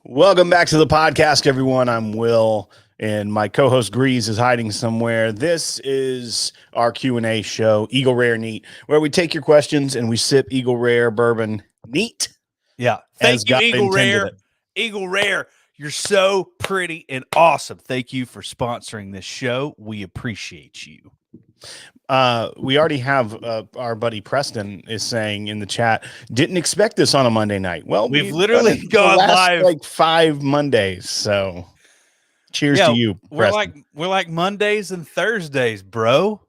Welcome back to the podcast, everyone. I'm Will, and my co-host Grease is hiding somewhere. This is our Q&A show, Eagle Rare Neat, where we take your questions and we sip Eagle Rare bourbon neat. Yeah. Thank you, Eagle Rare. Eagle Rare, you're so pretty and awesome. Thank you for sponsoring this show. We appreciate you. We already have our buddy Preston is saying in the chat, didn't expect this on a Monday night. Well, we've literally gone live like 5 Mondays. So cheers to you, Preston. We're like Mondays and Thursdays, bro.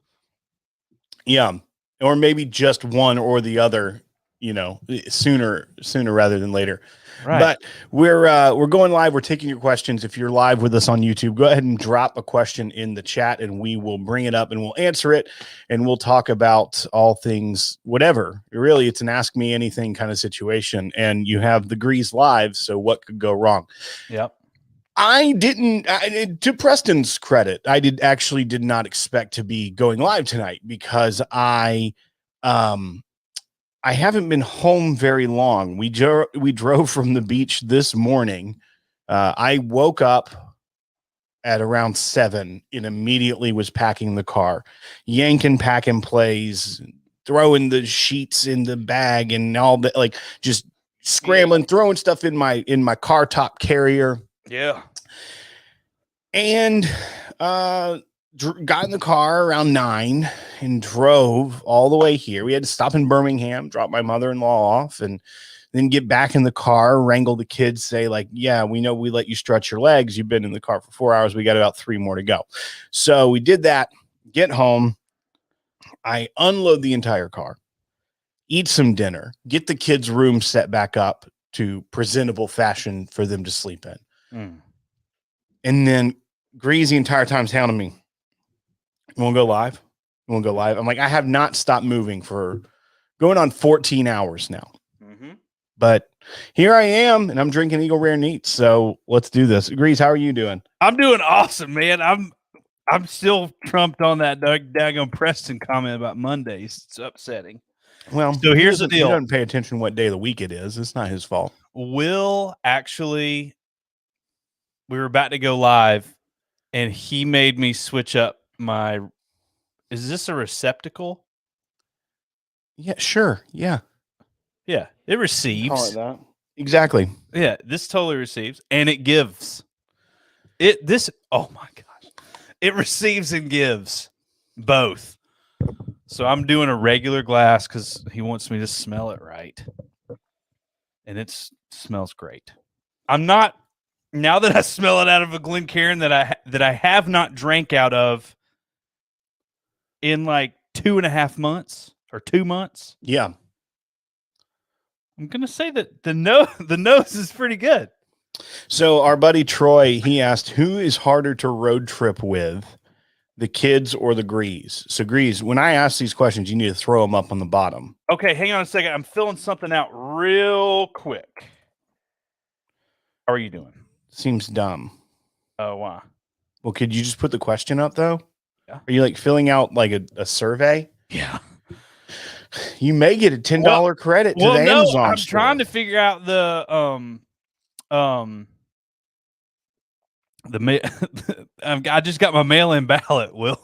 Yeah. Or maybe just one or the other, you know, sooner rather than later. Right. But we're going live. We're taking your questions. If you're live with us on YouTube, go ahead and drop a question in the chat and we will bring it up and we'll answer it. And we'll talk about all things, whatever. Really, it's an ask me anything kind of situation. And you have the Grease live. So what could go wrong? Yep. To Preston's credit, I did not expect to be going live tonight because I haven't been home very long. We drove from the beach this morning. I woke up at around 7 and immediately was packing the car, yanking pack and plays, throwing the sheets in the bag and all that, like just scrambling, throwing stuff in my car top carrier. Yeah. And got in the car around 9 and drove all the way here. We had to stop in Birmingham, drop my mother-in-law off, and then get back in the car, wrangle the kids, say like, yeah, we know we let you stretch your legs. You've been in the car for 4 hours. We got about 3 more to go. So we did that, get home. I unload the entire car, eat some dinner, get the kids' room set back up to presentable fashion for them to sleep in. And then Grease the entire time hounding me. We'll go live. We'll go live. I'm like, I have not stopped moving for going on 14 hours now. But here I am, and I'm drinking Eagle Rare Neat. So let's do this. Grease, how are you doing? I'm doing awesome, man. I'm still trumped on that daggone Preston comment about Mondays. It's upsetting. Well, so here's the deal. He doesn't pay attention to what day of the week it is. It's not his fault. Will actually, we were about to go live, and he made me switch up my. Is this a receptacle? Yeah, sure. Yeah. Yeah, it receives. Call it that. Exactly. Yeah, this totally receives, and it gives. Oh my gosh. It receives and gives both. So I'm doing a regular glass because he wants me to smell it right. And it smells great. I'm not, now that I smell it out of a Glencairn that I have not drank out of in like 2.5 months or 2 months. Yeah. I'm going to say that the nose is pretty good. So our buddy Troy, he asked, who is harder to road trip with, the kids or the Grease? So Grease, when I ask these questions, you need to throw them up on the bottom. Okay, hang on a second. I'm filling something out real quick. How are you doing? Seems dumb. Oh, why? Well, could you just put the question up though? Yeah. Are you like filling out like a survey? Yeah. You may get a $10 credit to the Amazon I'm store. trying to figure out the I just got my mail-in ballot, Will.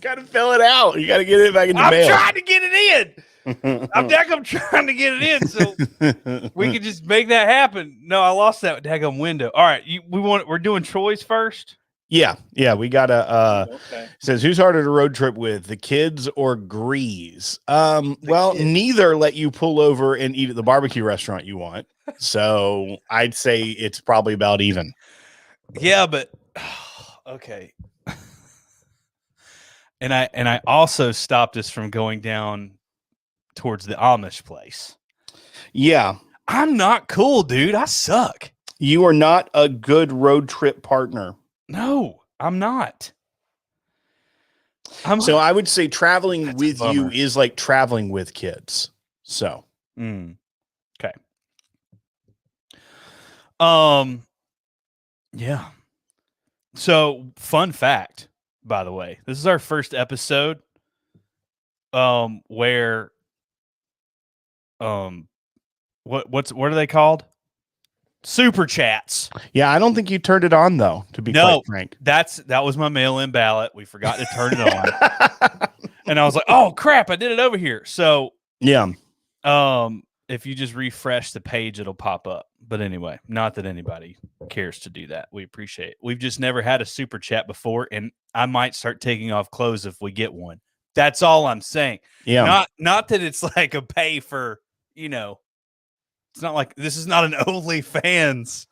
gotta fill it out. You gotta get it back in the I'm mail. trying to get it in. I'm trying to get it in, so we could just make that happen. No, I lost that daggum window. All right, we're doing Troy's first. Yeah, we gotta. Okay. Says who's harder to road trip with, the kids or Grease? Well, kids. neither let you pull over and eat at the barbecue restaurant you want. So I'd say it's probably about even. Yeah, but okay. And I also stopped us from going down towards the Amish place. Yeah, I'm not cool, dude. I suck. you are not a good road trip partner. No, I'm not. So I would say traveling That's with a bummer. you is like traveling with kids. So okay. Yeah. So fun fact, by the way, this is our first episode where what are they called? Super chats. yeah, I don't think you turned it on though, to be quite frank. That was my mail-in ballot. We forgot to turn it on. And I was like, "Oh crap, I did it over here." So, yeah. If you just refresh the page, it'll pop up. But anyway, not that anybody cares to do that. We appreciate it. We've just never had a super chat before, and I might start taking off clothes if we get one. That's all I'm saying. Yeah. Not that it's like a pay for, it's not like this is not an OnlyFans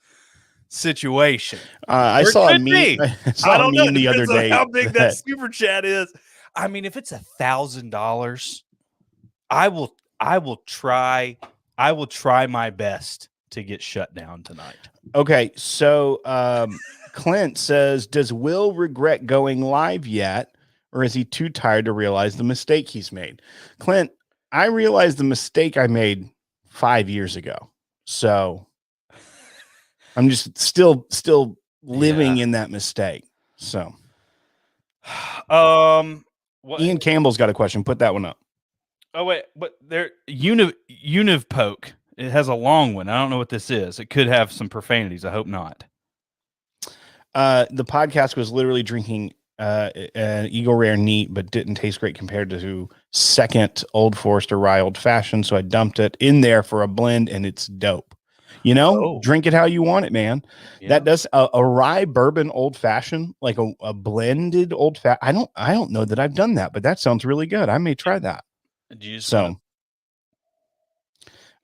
situation. I saw a meme. I don't know the other day. how big that super chat is. I mean, if it's $1,000, I will try my best to get shut down tonight. Okay, so Clint says, does Will regret going live yet, or is he too tired to realize the mistake he's made? Clint, I realized the mistake I made 5 years ago. So I'm just still living in that mistake. So Ian Campbell's got a question. Put that one up. Oh wait, but there Univ poke. It has a long one. I don't know what this is. It could have some profanities. I hope not. The podcast was literally drinking an Eagle Rare neat, but didn't taste great compared to second Old Forester Rye Old Fashioned. So I dumped it in there for a blend, and it's dope. Drink it how you want it, man. Yeah. That does a rye bourbon old fashioned, like a blended old fashioned. I don't know that I've done that, but that sounds really good. I may try that. So,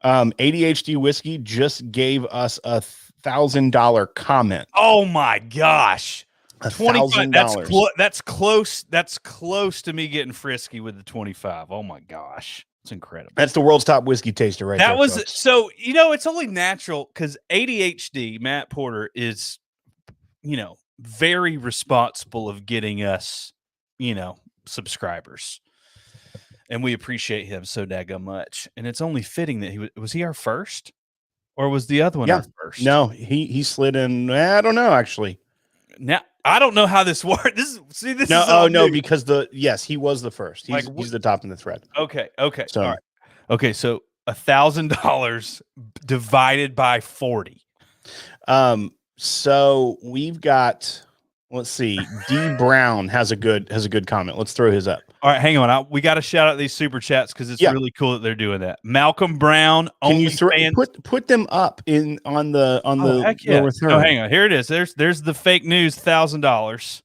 ADHD Whiskey just gave us $1,000 comment. Oh my gosh. $1,000. That's close. That's close to me getting frisky with the 25. Oh my gosh. It's incredible. That's the world's top whiskey taster right there. That was folks. So, it's only natural because ADHD, Matt Porter, is, very responsible of getting us, subscribers. And we appreciate him so daggum much. And it's only fitting that was he our first? Or was the other one our first? No, he slid in. I don't know, actually. Now I don't know how this works. Because he was the first. He's the top in the thread. Okay. So, all right. Okay, so $1,000 divided by 40. So we've got, let's see, D Brown has a good comment. Let's throw his up. All right, hang on. We got to shout out these super chats because it's really cool that they're doing that. Malcolm Brown, can you put them up on the lower third? Oh, hang on. Here it is. There's the fake news $1,000,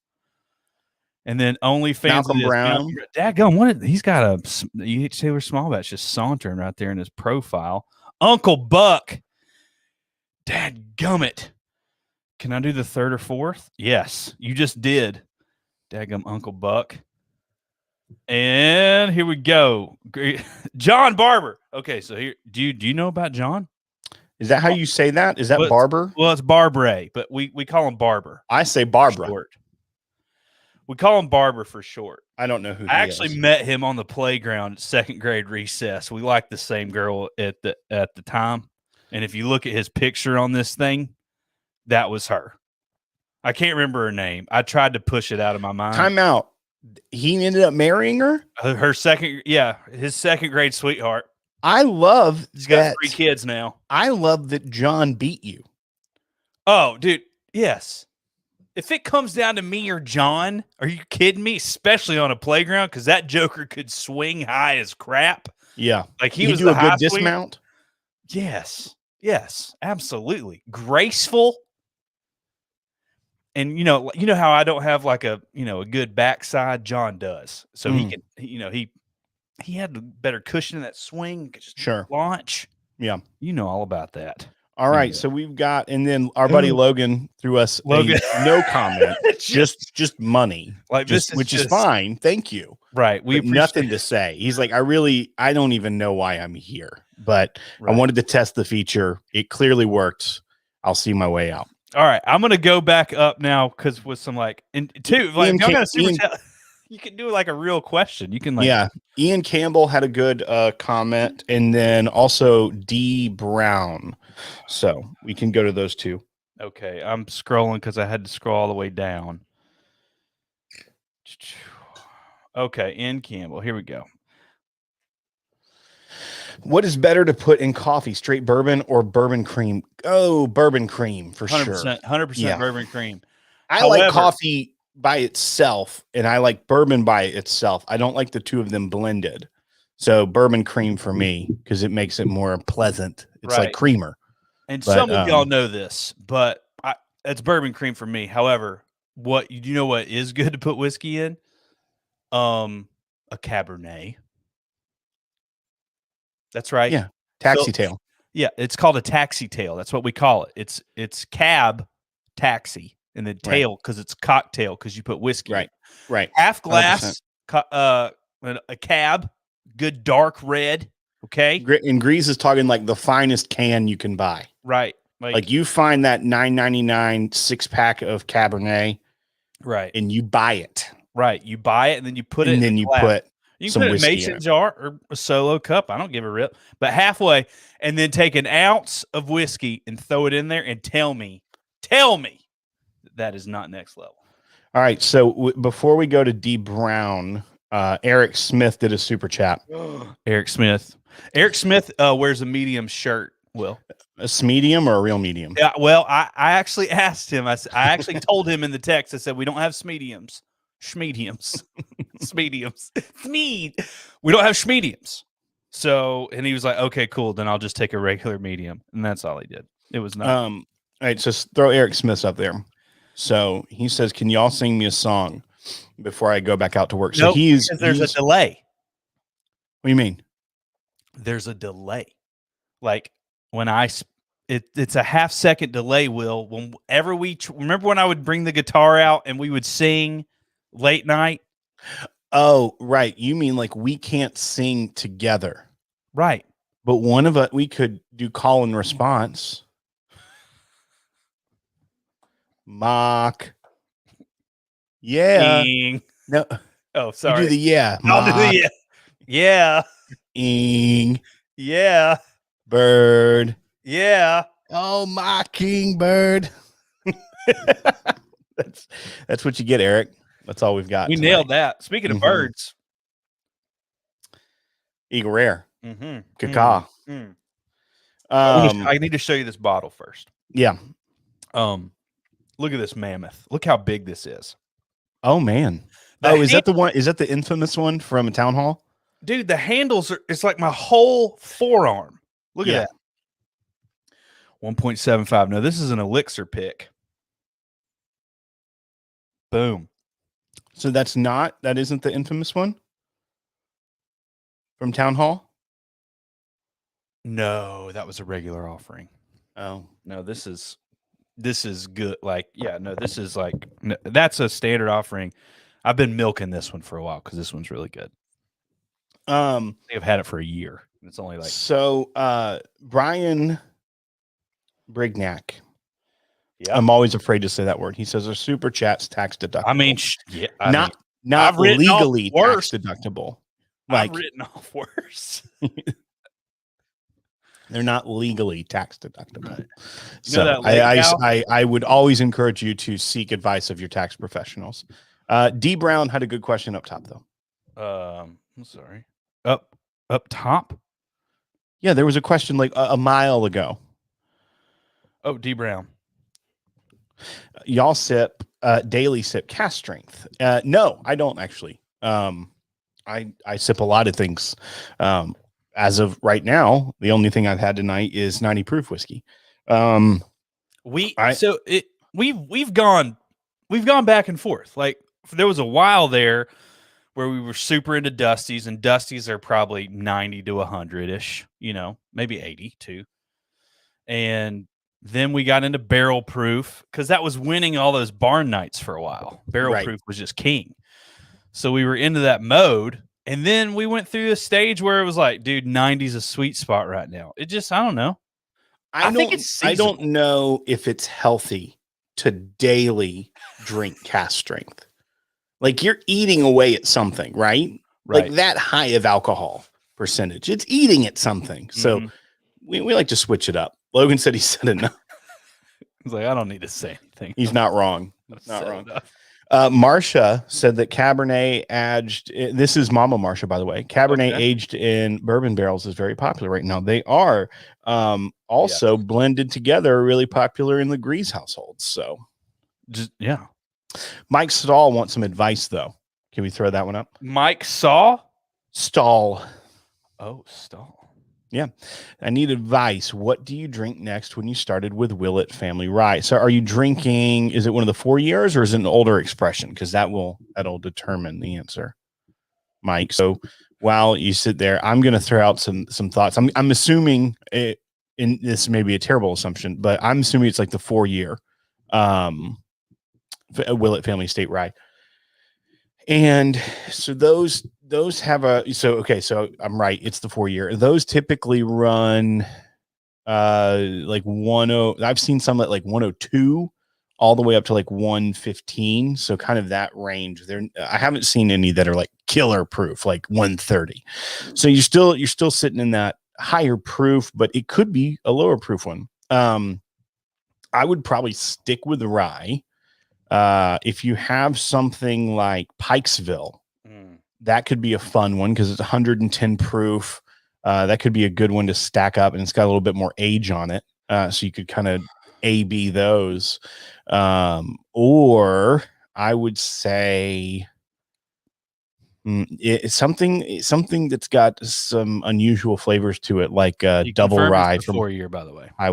and then OnlyFans. Malcolm Brown. Daggone, he's got a Taylor Smallbatch just sauntering right there in his profile. Uncle Buck. Dadgummit. Can I do the third or fourth? Yes, you just did. Daggum Uncle Buck. And here we go. John Barber. Okay, so here, do you know about John? Is that how you say that? Is that Barber? Well, it's Barbara, but we call him Barber. I say Barbara. We call him Barber for short. I don't know who. I actually met him on the playground at second grade recess. We liked the same girl at the time, and if you look at his picture on this thing, that was her. I can't remember her name. I tried to push it out of my mind. Time out. He ended up marrying her. His second grade sweetheart. I love. He's got 3 kids now. I love that John beat you. Oh, dude, yes. If it comes down to me or John, are you kidding me? Especially on a playground, because that joker could swing high as crap. Yeah. Like he You was do the a good high swinger. dismount? Yes, absolutely. Graceful. And you know how I don't have like a good backside. John does, so he can. He had a better cushion in that swing. Could just Sure. launch. Yeah. You know all about that. All right. So we've got, and then our buddy Logan threw us no comment, just money, like just, which is fine. Thank you. Right. We nothing to say. He's like, I don't even know why I'm here, but I wanted to test the feature. It clearly works. I'll see my way out. All right. I'm going to go back up now because with some like, and two, like, y'all got a super chat. You can do like a real question. You can like, Ian Campbell had a good comment, and then also D Brown. So we can go to those two. Okay, I'm scrolling because I had to scroll all the way down. Okay, Ian Campbell. Here we go. What is better to put in coffee, straight bourbon or bourbon cream? Oh, bourbon cream for 100%, sure. 100% bourbon cream. I like coffee by itself, and I like bourbon by itself. I don't like the two of them blended. So bourbon cream for me, because it makes it more pleasant. It's like creamer. And some of y'all know this, but it's bourbon cream for me. However, what is good to put whiskey in? A Cabernet. That's right. Yeah. Taxi tail. Yeah, it's called a taxi tail. That's what we call it. It's cab, taxi, and then tail because it's cocktail because you put whiskey. Right. Half glass, a cab, good dark red. Okay. And Grease is talking like the finest can you can buy. Right. Like you find that $9.99 6-pack of Cabernet. Right. And you buy it. Right. You buy it and then you put it in then you put some put it in a whiskey mason jar or a solo cup. I don't give a rip. But halfway, and then take an ounce of whiskey and throw it in there and tell me that is not next level. All right. So before we go to D Brown, Eric Smith did a super chat. Eric Smith wears a medium shirt. Will a medium or a real medium? Yeah. Well, I actually asked him. I actually told him in the text. I said we don't have schmediums. Schmediums. Schmediums. Schmeed. We don't have schmediums. So, and he was like, okay, cool. Then I'll just take a regular medium. And that's all he did. It was not. All right. So throw Eric Smith up there. So he says, can y'all sing me a song before I go back out to work? So there's a delay. What do you mean? There's a delay. Like when it's a half-second delay, Will. Whenever remember when I would bring the guitar out and we would sing late night? Oh, right. You mean like we can't sing together. Right. But one of us, we could do call and response. Mock. Yeah. Ing. No. Oh, sorry. You do the yeah. I'll do the yeah. Yeah. Ing. Yeah. Bird. Yeah. Oh, mockingbird. That's what you get, Eric. That's all we've got. We nailed that. Speaking of birds. Eagle Rare. Caca. I need to show you this bottle first. Yeah. Look at this mammoth. Look how big this is. Oh man. Is that the one? Is that the infamous one from a town hall? Dude, the handles it's like my whole forearm. Look at that. 1.75. No, this is an elixir pick. Boom. So that isn't the infamous one from town hall? No, that was a regular offering. Oh. No, this is good. Like, this is like that's a standard offering. I've been milking this one for a while because this one's really good. I've had it for a year. It's only like Brian Brignac. Yeah, I'm always afraid to say that word. He says our super chat's tax deductible. I mean, not legally tax deductible. Like, I've written off worse. They're not legally tax deductible. Right. So I would always encourage you to seek advice of your tax professionals. D Brown had a good question up top though. I'm sorry. Up top? Yeah, there was a question like a mile ago. Oh, D Brown. Y'all sip daily sip cast strength. No, I don't actually. I sip a lot of things. As of right now, the only thing I've had tonight is 90 proof whiskey. We've gone back and forth. Like there was a while there where we were super into Dusties, and Dusties are probably 90 to 100-ish, maybe 80 too. And then we got into barrel proof because that was winning all those barn nights for a while. Barrel proof was just king. So we were into that mode. And then we went through a stage where it was like, dude, 90 is a sweet spot right now. It just, I don't know. I think it's seasonal. I don't know if it's healthy to daily drink cast strength. Like you're eating away at something, right? Like that high of alcohol percentage. It's eating at something. So we like to switch it up. Logan said he said enough. He's like, I don't need to say anything. He's not wrong. Not wrong. Marcia said that Cabernet aged. This is Mama Marcia, by the way. Cabernet aged in bourbon barrels is very popular right now. They are also blended together, really popular in the Grease households. So, Mike Stahl wants some advice, though. Can we throw that one up? Mike Stahl. Oh, Stahl. Yeah. I need advice. What do you drink next when you started with Willett Family Rye? So are you drinking, is it one of the 4 years or is it an older expression? Because that'll determine the answer, Mike. So while you sit there, I'm going to throw out some thoughts. I'm assuming and this may be a terrible assumption, but I'm assuming it's like the 4 year Willett Family Estate Rye. And so those have so I'm right. It's the 4 year. Those typically run like 10. I've seen some at like 102 all the way up to like 115. So kind of that range there. I haven't seen any that are like killer proof, like 130. So you're still sitting in that higher proof, but it could be a lower proof one. I would probably stick with the rye. If you have something like Pikesville, that could be a fun one because it's 110 proof. That could be a good one to stack up, and it's got a little bit more age on it. So you could kind of A/B those. Or I would say it's something that's got some unusual flavors to it, like double rye from 4 year, by the way. I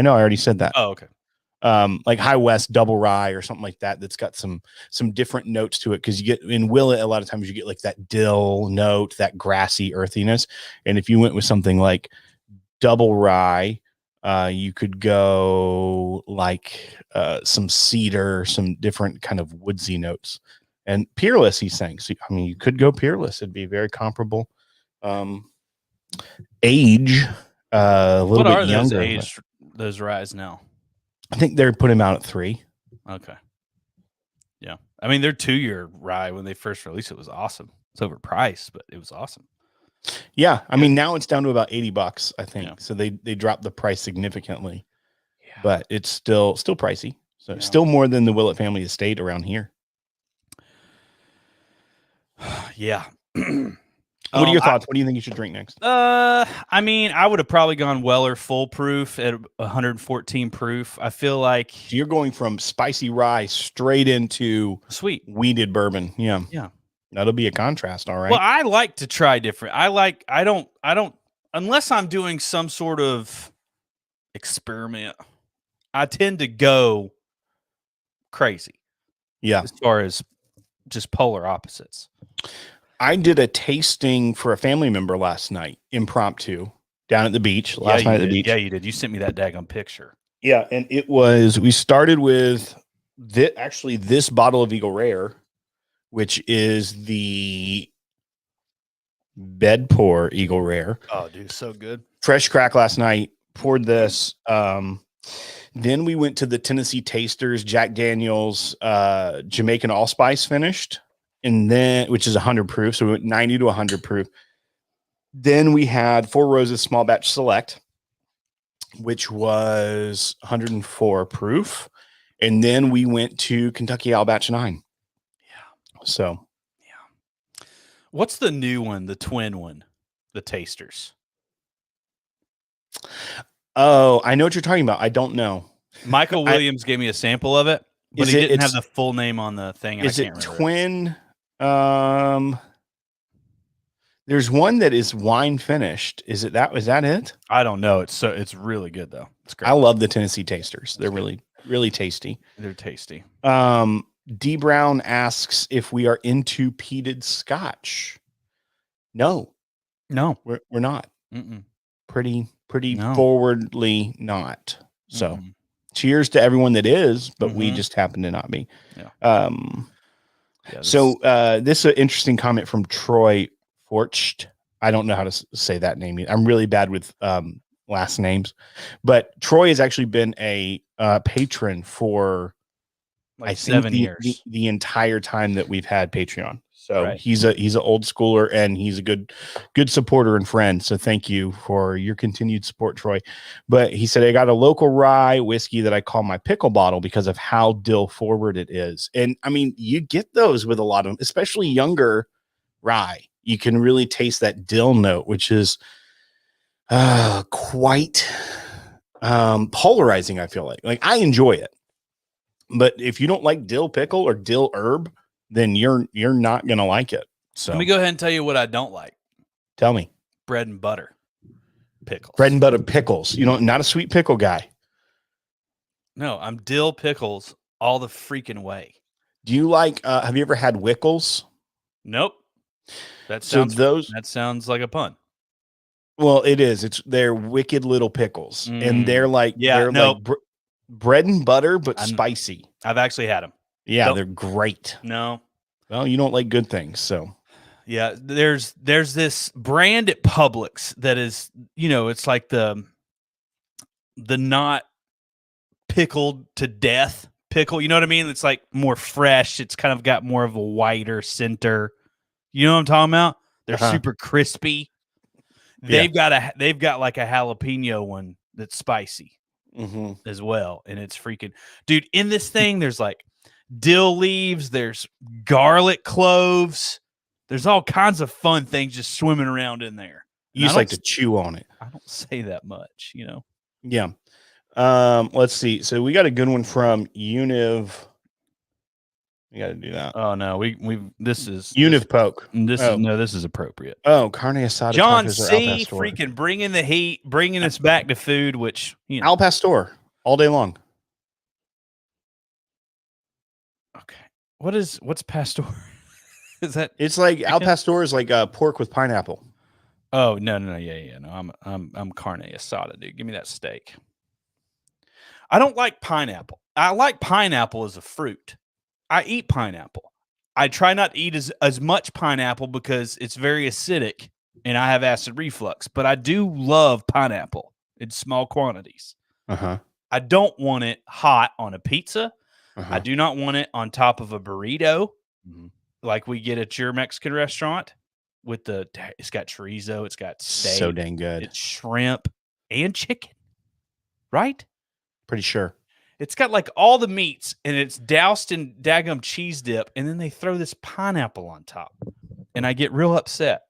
know I already said that. Oh, okay. Like High West double rye or something like that. That's got some different notes to it. Cause you get in Willett, a lot of times you get like that dill note, that grassy earthiness. And if you went with something like double rye, you could go like some cedar, some different kind of woodsy notes. And Peerless, he's saying. So, I mean, you could go Peerless. It'd be very comparable. Age, a little bit younger. Those ryes now? I think they're putting them out at 3. Okay. Yeah. I mean, their 2 year rye, when they first released it, was awesome. It's overpriced, but it was awesome. Yeah. I mean, now it's down to about $80, I think. Yeah. So they dropped the price significantly, but it's still pricey. So still more than the Willett Family Estate around here. Yeah. What are your thoughts? What do you think you should drink next? I mean, I would have probably gone Weller full proof at 114 proof. I feel like you're going from spicy rye straight into sweet weeded bourbon. Yeah. Yeah. That'll be a contrast. All right. Well, I like to try different. I don't, unless I'm doing some sort of experiment, I tend to go crazy. Yeah. As far as just polar opposites. I did a tasting for a family member last night, impromptu, down at the beach. Last night at the beach. Yeah, you did. You sent me that daggone picture. Yeah, and we started with this bottle of Eagle Rare, which is the bed pour Eagle Rare. Oh, dude, so good. Fresh crack last night. Poured this. Then we went to the Tennessee Tasters, Jack Daniel's Jamaican Allspice finished. And then, which is 100 proof. So we went 90 to 100 proof. Then we had Four Roses Small Batch Select, which was 104 proof. And then we went to Kentucky Owl Batch 9. Yeah. So, yeah. What's the new one, the twin one, the Tasters? Oh, I know what you're talking about. I don't know. Michael Williams gave me a sample of it. But Is he it? didn't have It's the full name on the thing. And is I it can't remember. twin? There's one that is wine finished. Is it that? Is that it? I don't know. It's really good though. It's great. I love the Tennessee Tasters. They're really tasty. They're tasty. D Brown asks if we are into peated scotch. No, No, we're not. Mm-mm. Pretty No. forwardly not. So Mm-mm. cheers to everyone that is, but we Mhm. just happen to not be. Yeah. This is an interesting comment from Troy Forcht. I don't know how to say that name. I'm really bad with last names, but Troy has actually been a patron for like I think 7 years. the entire time that we've had Patreon. So Right. he's an old schooler and he's a good supporter and friend. So thank you for your continued support, Troy. But he said, I got a local rye whiskey that I call my pickle bottle because of how dill forward it is. And I mean, you get those with a lot of them, especially younger rye. You can really taste that dill note, which is quite polarizing. I feel like I enjoy it. But if you don't like dill pickle or dill herb, then you're not gonna like it. So Let me go ahead and tell you what I don't like: tell me. bread and butter pickles. Bread and butter pickles. You know, not a sweet pickle guy. No, I'm dill pickles all the freaking way. Do you like? Have you ever had Wickles? Nope. That So sounds that sounds like a pun. Well, it is. They're wicked little pickles, and they're like bread and butter, but spicy. I've actually had them. Yeah, they're great. No. Well, you don't like good things, so. Yeah, there's this brand at Publix that is, it's like the not pickled to death pickle. You know what I mean? It's like more fresh. It's kind of got more of a whiter center. You know what I'm talking about? They're super crispy. They've got like a jalapeno one that's spicy as well, and it's freaking dude. In this thing, there's like dill leaves, there's garlic cloves, there's all kinds of fun things just swimming around in there. You just like to chew on it. I don't say that much, Yeah. Let's see. So we got a good one from Univ. We got to do that. Oh no, this is Univ Poke. This is appropriate. Oh, carne asada. John C. freaking bringing the heat, bringing us back to food, which Al Pastor all day long. Okay, what's pastor? Is that? It's like Al Pastor is like pork with pineapple. Oh no, yeah, no, I'm carne asada, dude. Give me that steak. I don't like pineapple. I like pineapple as a fruit. I eat pineapple. I try not to eat as much pineapple because it's very acidic and I have acid reflux, but I do love pineapple in small quantities. I don't want it hot on a pizza. I do not want it on top of a burrito like we get at your Mexican restaurant with it's got chorizo, it's got steak. So dang good. It's shrimp and chicken, right? Pretty sure. It's got like all the meats and it's doused in daggum cheese dip, and then they throw this pineapple on top, and I get real upset.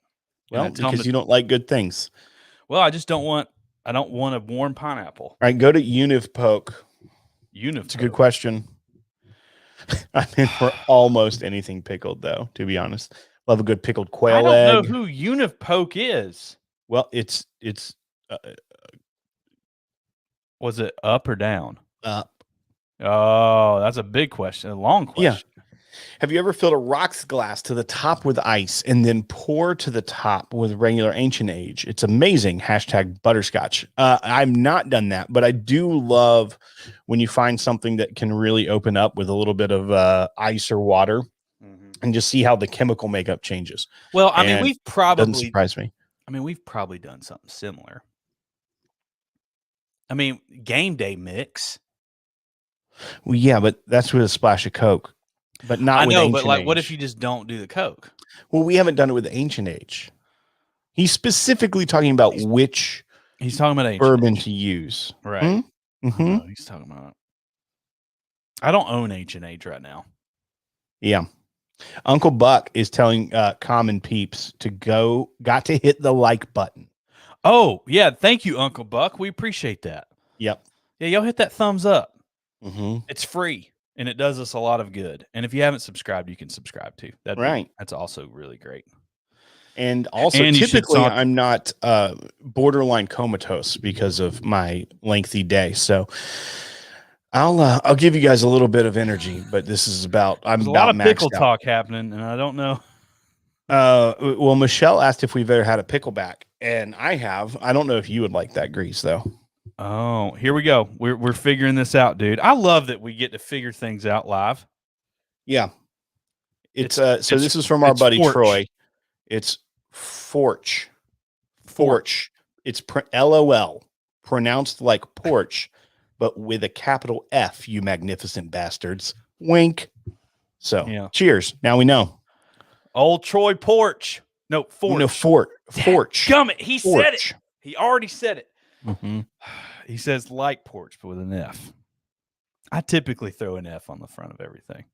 Well, because you don't like good things. Well, I don't want a warm pineapple. All right, go to Univ Poke. It's a good question. I'm in for almost anything pickled, though, to be honest. Love a good pickled quail egg. I don't know who Univ Poke is. Well, it's was it up or down? Up. Oh, that's a big question. A long question. Yeah. Have you ever filled a rocks glass to the top with ice and then pour to the top with regular ancient age? It's amazing. # butterscotch. I've not done that, but I do love when you find something that can really open up with a little bit of ice or water and just see how the chemical makeup changes. Well, I mean, doesn't surprise me. I mean, we've probably done something similar. I mean, game day mix. Well, yeah, but that's with a splash of Coke. But not with ancient age. What if you just don't do the Coke? Well, we haven't done it with ancient age. He's specifically talking about which he's talking about ancient bourbon age. To use. Right. He's talking about. I don't own ancient age right now. Yeah. Uncle Buck is telling common peeps got to hit the like button. Oh, yeah. Thank you, Uncle Buck. We appreciate that. Yep. Yeah, y'all hit that thumbs up. It's free. and it does us a lot of good. And if you haven't subscribed, you can subscribe too. That's also really great. And also, And typically, I'm not borderline comatose because of my lengthy day. So I'll give you guys a little bit of energy, but this is There's a lot of pickle talk happening, and I don't know. Well, Michelle asked if we've ever had a pickleback, and I have. I don't know if you would like that grease though. Oh, here we go. We're figuring this out, dude. I love that we get to figure things out live. Yeah. This is from our buddy Forge. Troy. It's Forch. It's LOL, pronounced like porch, but with a capital F, you magnificent bastards. Wink. So, yeah. Cheers. Now we know. Old Troy Porch. No, Forch. No, Forch. Gummit. He said it. He already said it. Mm-hmm. He says like porch, but with an F. I typically throw an F on the front of everything.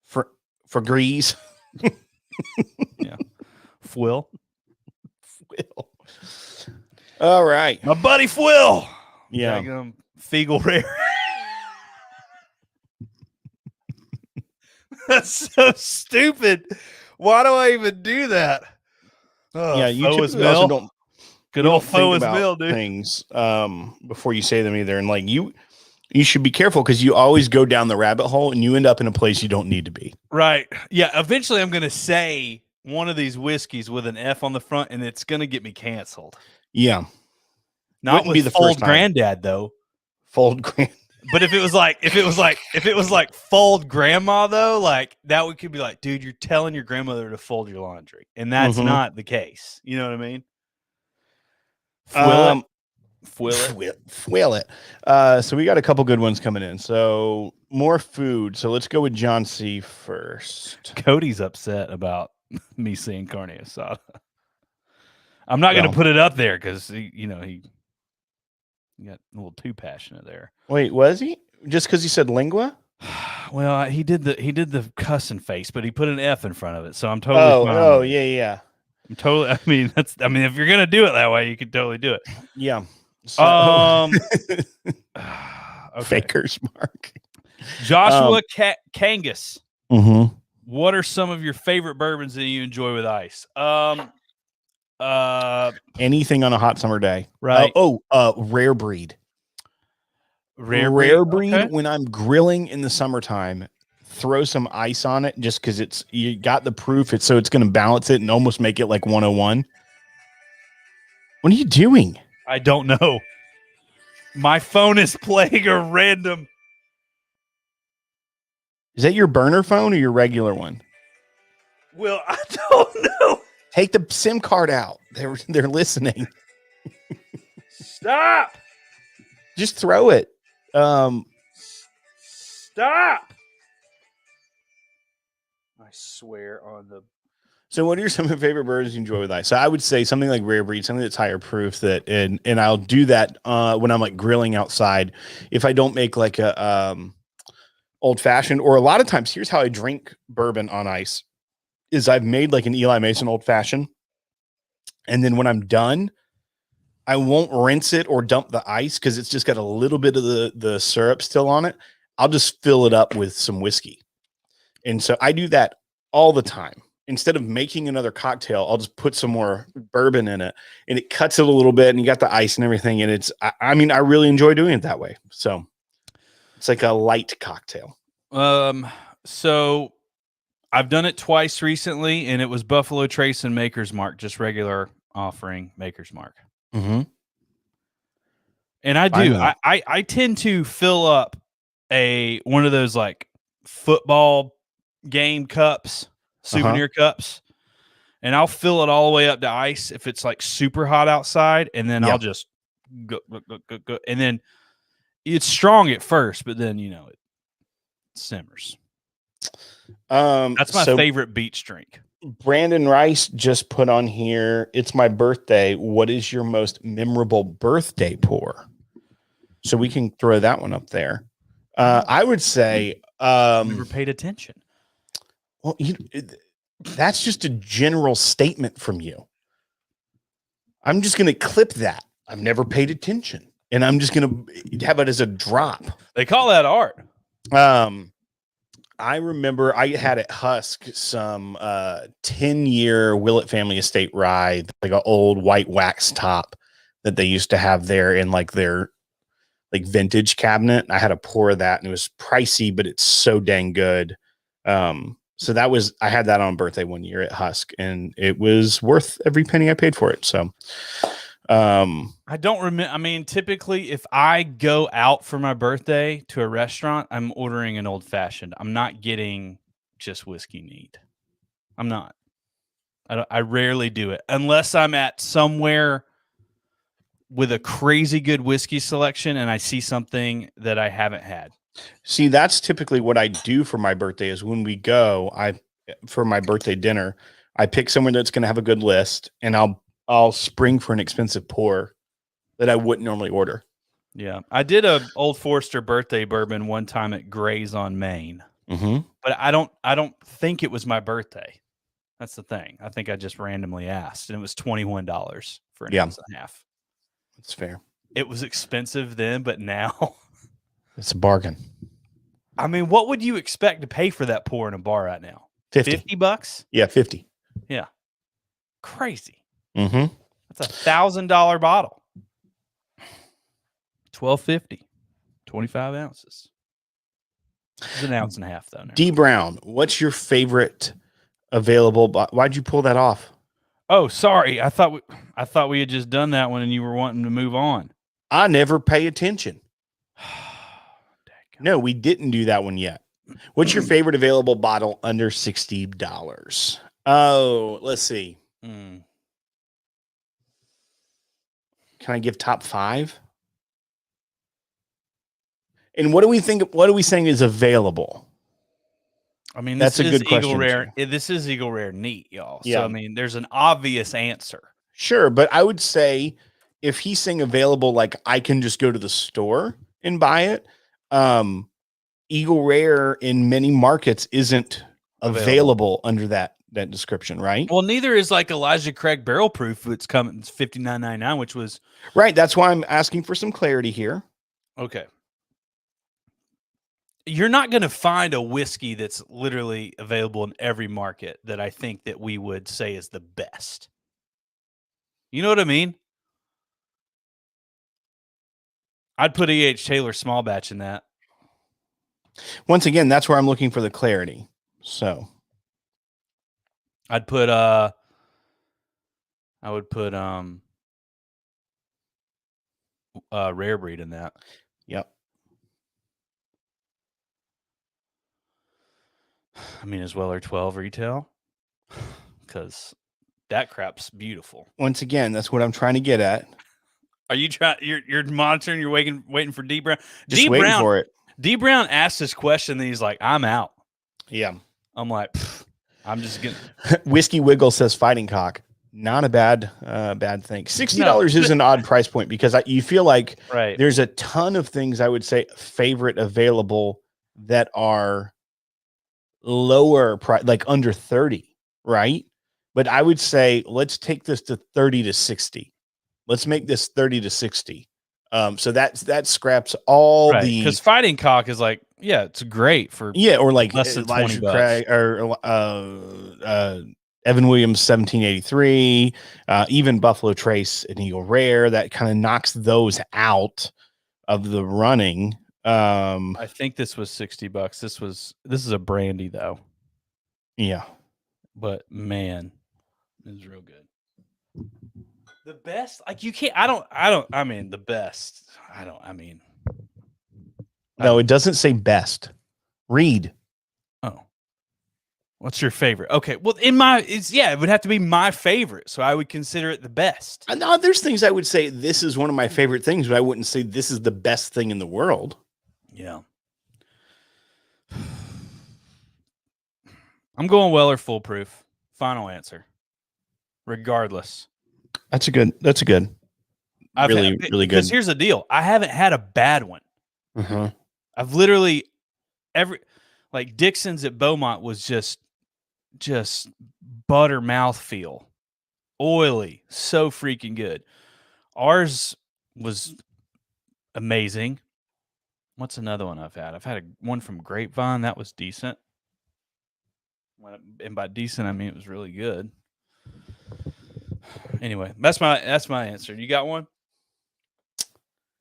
For grease. Yeah. Fwill. All right. My buddy Fwill. Yeah. Fegal rare. That's so stupid. Why do I even do that? Yeah, you also don't. Good old faux mill, dude. Things before you say them either, and like you should be careful because you always go down the rabbit hole and you end up in a place you don't need to be. Right. Yeah. Eventually, I'm going to say one of these whiskeys with an F on the front, and it's going to get me canceled. Yeah. Not with Fold Granddad though. Fold Grand. But if it was like Fold Grandma though, like that could be like, dude, you're telling your grandmother to fold your laundry, and that's not the case. You know what I mean? Fwill it. So we got a couple good ones coming in. So more food. So let's go with John C first. Cody's upset about me saying carne asada. I'm not going to put it up there because he got a little too passionate there. Wait, was he? Just because he said lingua? Well, he did the cussing face, but he put an F in front of it, so I'm totally fine. Oh, yeah. I'm totally. I mean, if you're gonna do it that way, you can totally do it. Yeah. So, okay. Faker's mark. Joshua Kangas. Mm-hmm. What are some of your favorite bourbons that you enjoy with ice? Anything on a hot summer day, right? Rare breed. Rare breed. Okay. When I'm grilling in the summertime, throw some ice on it just because you got the proof. It's going to balance it and almost make it like 101. What are you doing? I don't know. My phone is playing a random. Is that your burner phone or your regular one? Well, I don't know. Take the SIM card out. They're listening. Stop. Just throw it. Stop. I swear on the. So what are some of your favorite bourbons you enjoy with ice? So I would say something like Rare Breed, something that's higher proof and I'll do that when I'm like grilling outside. If I don't make like a old fashioned, or a lot of times, here's how I drink bourbon on ice is I've made like an Eli Mason old fashioned. And then when I'm done, I won't rinse it or dump the ice because it's just got a little bit of the syrup still on it. I'll just fill it up with some whiskey. And so I do that all the time. Instead of making another cocktail, I'll just put some more bourbon in it and it cuts it a little bit and you got the ice and everything. And I really enjoy doing it that way. So it's like a light cocktail. So I've done it twice recently and it was Buffalo Trace and Maker's Mark, just regular offering Maker's Mark. Mm-hmm. And I tend to fill up one of those like football game cups, souvenir cups, and I'll fill it all the way up to ice if it's like super hot outside, and then I'll just go, and then it's strong at first, but then it simmers. That's my favorite beach drink. Brandon Rice just put on here, it's my birthday. What is your most memorable birthday pour? So we can throw that one up there. I would say never paid attention. Well, that's just a general statement from you. I'm just going to clip that. I've never paid attention. And I'm just going to have it as a drop. They call that art. I remember I had at Husk some 10-year Willett Family Estate rye, like an old white wax top that they used to have there in like their like vintage cabinet. I had a pour of that and it was pricey, but it's so dang good. So that was I had that on birthday one year at Husk and it was worth every penny I paid for it. So I don't remember. I mean, typically, if I go out for my birthday to a restaurant, I'm ordering an old fashioned. I'm not getting just whiskey neat. I'm not. I rarely do it unless I'm at somewhere with a crazy good whiskey selection and I see something that I haven't had. see, that's typically what I do for my birthday is when we go, for my birthday dinner, I pick someone that's going to have a good list and I'll spring for an expensive pour that I wouldn't normally order. Yeah. I did a Old Forester birthday bourbon one time at Gray's on Maine. Mm-hmm. But I don't think it was my birthday. That's the thing. I think I just randomly asked and it was $21 for an ounce and a half. That's fair. It was expensive then, but now It's a bargain. I mean, what would you expect to pay for that pour in a bar right now? 50 $50? Yeah, 50. Yeah. Crazy. Mm-hmm. That's $1,000 bottle. $12.50. 25 ounces. It's an ounce and a half though. D Brown, what's your favorite available? Why'd you pull that off? Oh, sorry. I thought we had just done that one and you were wanting to move on. I never pay attention. No, we didn't do that one yet. What's your favorite available bottle under $60? Oh, let's see. Can I give top 5? And what do we think? What are we saying is available? I mean, that's a good question. Eagle Rare. This is Eagle Rare neat, y'all. Yeah. So I mean, there's an obvious answer. Sure, but I would say if he's saying available, like I can just go to the store and buy it. Eagle Rare in many markets isn't available under that description, right? Well, neither is like Elijah Craig Barrel Proof. It's coming. It's $59.99, which was right. That's why I'm asking for some clarity here. Okay. You're not going to find a whiskey that's literally available in every market that I think that we would say is the best. You know what I mean? I'd put E.H. Taylor small batch in that. Once again, that's where I'm looking for the clarity. So I'd put Rare Breed in that. Yep. I mean, as well or 12 retail, because that crap's beautiful. Once again, that's what I'm trying to get at. Are you trying? You're monitoring. You're waiting for D Brown. Just waiting for it. D Brown asked this question, and he's like, "I'm out." Yeah. I'm like, I'm just gonna. Whiskey Wiggle says fighting cock. Not a bad thing. $60 is an odd price point because you feel like there's a ton of things I would say favorite available that are lower price, like under 30, right? But I would say let's take this to 30 to 60. Let's make this 30 to 60. So that scraps all the because fighting cock is like, yeah, it's great for or like less than Elijah $20 Craig or Evan Williams 1783, even Buffalo Trace and Eagle Rare that kind of knocks those out of the running. I think this was $60. This is a brandy though. Yeah, but man, it's real good. The best, like you can't. I mean, the best. No, it doesn't say best. Read. Oh, what's your favorite? Okay, well, it would have to be my favorite, so I would consider it the best. No, there's things I would say this is one of my favorite things, but I wouldn't say this is the best thing in the world. Yeah. I'm going Weller Foolproof. Final answer. Regardless. That's a good. Really good. Because here's the deal. I haven't had a bad one. Uh-huh. I've literally like Dixon's at Beaumont was just butter mouthfeel. Oily. So freaking good. Ours was amazing. What's another one I've had? I've had one from Grapevine that was decent. And by decent, I mean it was really good. Anyway, that's my answer. You got one?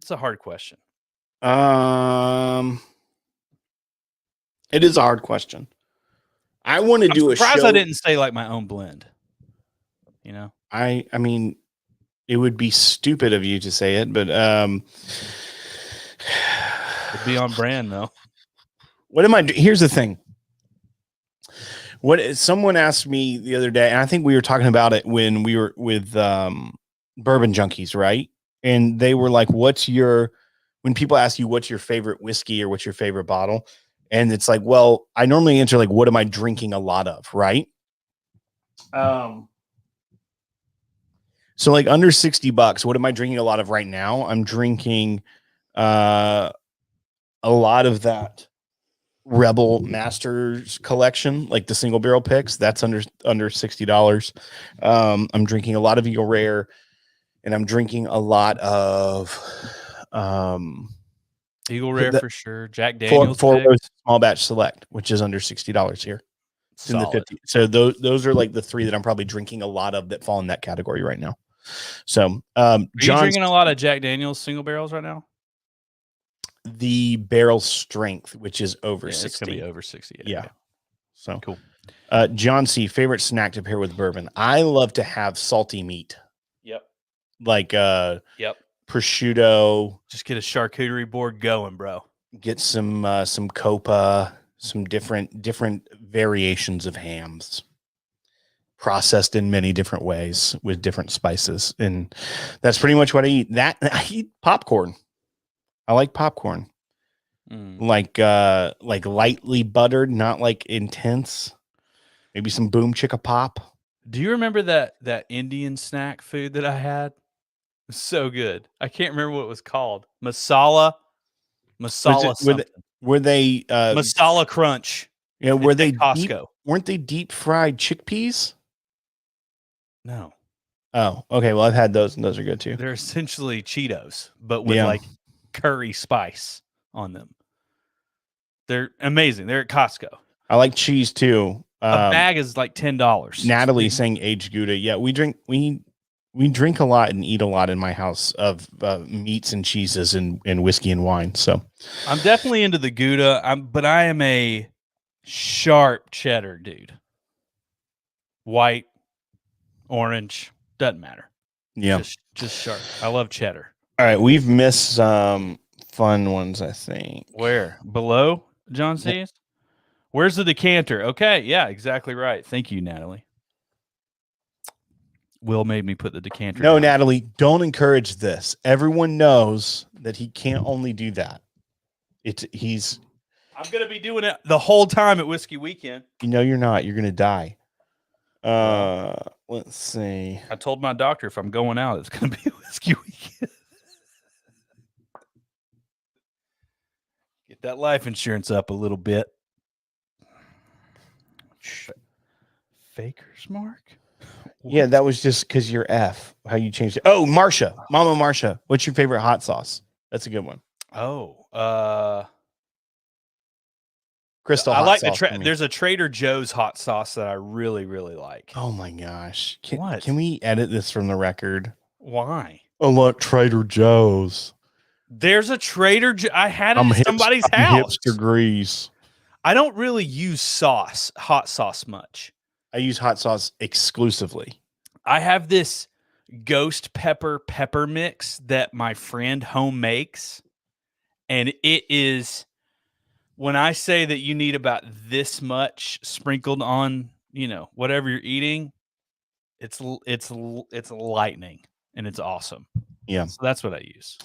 It's a hard question. It is a hard question. I want to do a show. Surprised I didn't say like my own blend. You know, I mean, it would be stupid of you to say it, but it'd be on brand though. What am I? Here's the thing. What someone asked me the other day, and I think we were talking about it when we were with Bourbon Junkies, right? And they were like, when people ask you what's your favorite whiskey or what's your favorite bottle, and it's like, well, I normally answer like, what am I drinking a lot of, right? So like under $60, what am I drinking a lot of right now? I'm drinking a lot of that Rebel Masters collection, like the single barrel picks. That's under $60. I'm drinking a lot of Eagle Rare, and I'm drinking a lot of Eagle Rare for sure. Jack Daniel's Four Small Batch Select, which is under $60 here. It's in the 50. So those are like the three that I'm probably drinking a lot of that fall in that category right now. So are you drinking a lot of Jack Daniel's single barrels right now? The barrel strength, which is over 60. It's gonna be over 60. Yeah. So cool. John C, favorite snack to pair with bourbon. I love to have salty meat. Yep. Like prosciutto. Just get a charcuterie board going, bro. Get some copa, some different variations of hams, processed in many different ways with different spices, and that's pretty much what I eat. I eat popcorn. I like popcorn, like lightly buttered, not like intense. Maybe some Boom Chicka Pop. Do you remember that Indian snack food that I had? It was so good. I can't remember what it was called. Masala something. Were they Masala Crunch? You know, were they Costco? Weren't they deep fried chickpeas? No. Oh, okay. Well, I've had those, and those are good too. They're essentially Cheetos, but with like curry spice on them. They're amazing. They're at Costco. I like cheese too. A bag is like $10. Natalie saying aged Gouda. Yeah, we drink a lot and eat a lot in my house of meats and cheeses and whiskey and wine. So I'm definitely into the Gouda. But I am a sharp cheddar dude. White, orange, doesn't matter. Yeah, just sharp. I love cheddar. All right, we've missed some fun ones, I think. Where? Below John C's? Where's the decanter? Okay, yeah, exactly right. Thank you, Natalie. Will made me put the decanter No, down. Natalie, don't encourage this. Everyone knows that he can't only do that. I'm gonna be doing it the whole time at Whiskey Weekend. You know you're not. You're gonna die. Let's see. I told my doctor if I'm going out, it's gonna be a Whiskey Weekend. Get that life insurance up a little bit. Faker's mark? What? Yeah, that was just because you're F. How you changed it. Oh, Marsha. Mama Marsha. What's your favorite hot sauce? That's a good one. Oh, Crystal I hot like sauce. there's a Trader Joe's hot sauce that I really, really like. Oh my gosh. What? Can we edit this from the record? Why? I love Trader Joe's. There's a Trader Joe's. I had it at somebody's house. Hipster grease. I don't really use hot sauce much. I use hot sauce exclusively. I have this ghost pepper mix that my friend home makes. And it is, when I say that you need about this much sprinkled on, whatever you're eating, it's lightning and it's awesome. Yeah. So that's what I use.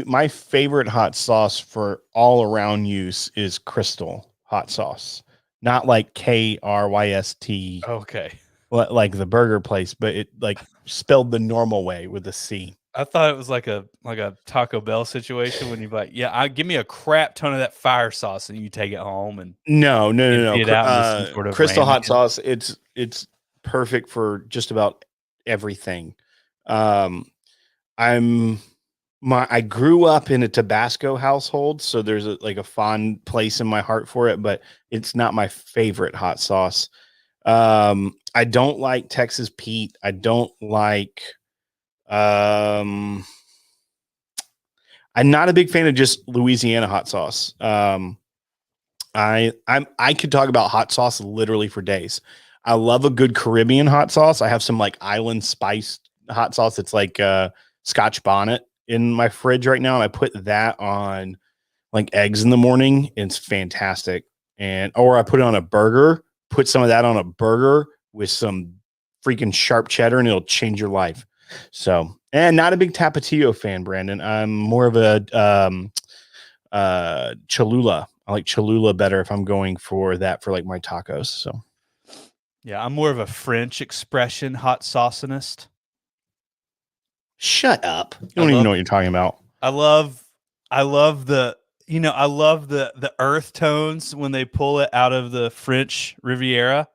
My favorite hot sauce for all around use is Crystal hot sauce, not like KRYST. Okay. Like the burger place, but it like spelled the normal way with a C. I thought it was like a Taco Bell situation when you're like, yeah, give me a crap ton of that fire sauce and you take it home and no. Sort of Crystal hot sauce. It's perfect for just about everything. I'm I grew up in a Tabasco household, so there's like a fond place in my heart for it, but it's not my favorite hot sauce. I don't like Texas Pete. I don't like I'm not a big fan of just Louisiana hot sauce. I could talk about hot sauce literally for days. I love a good Caribbean hot sauce. I have some like island spiced hot sauce. It's like Scotch bonnet in my fridge right now, and I put that on like eggs in the morning. It's fantastic. And or I put it on a burger, put some of that on a burger with some freaking sharp cheddar, and it'll change your life. So, and not a big Tapatio fan, Brandon. I'm more of a Cholula. I like Cholula better if I'm going for that for like my tacos. So, yeah, I'm more of a French expression hot saucinist. shut up. You don't even know what you're talking about. I love the the earth tones when they pull it out of the French Riviera.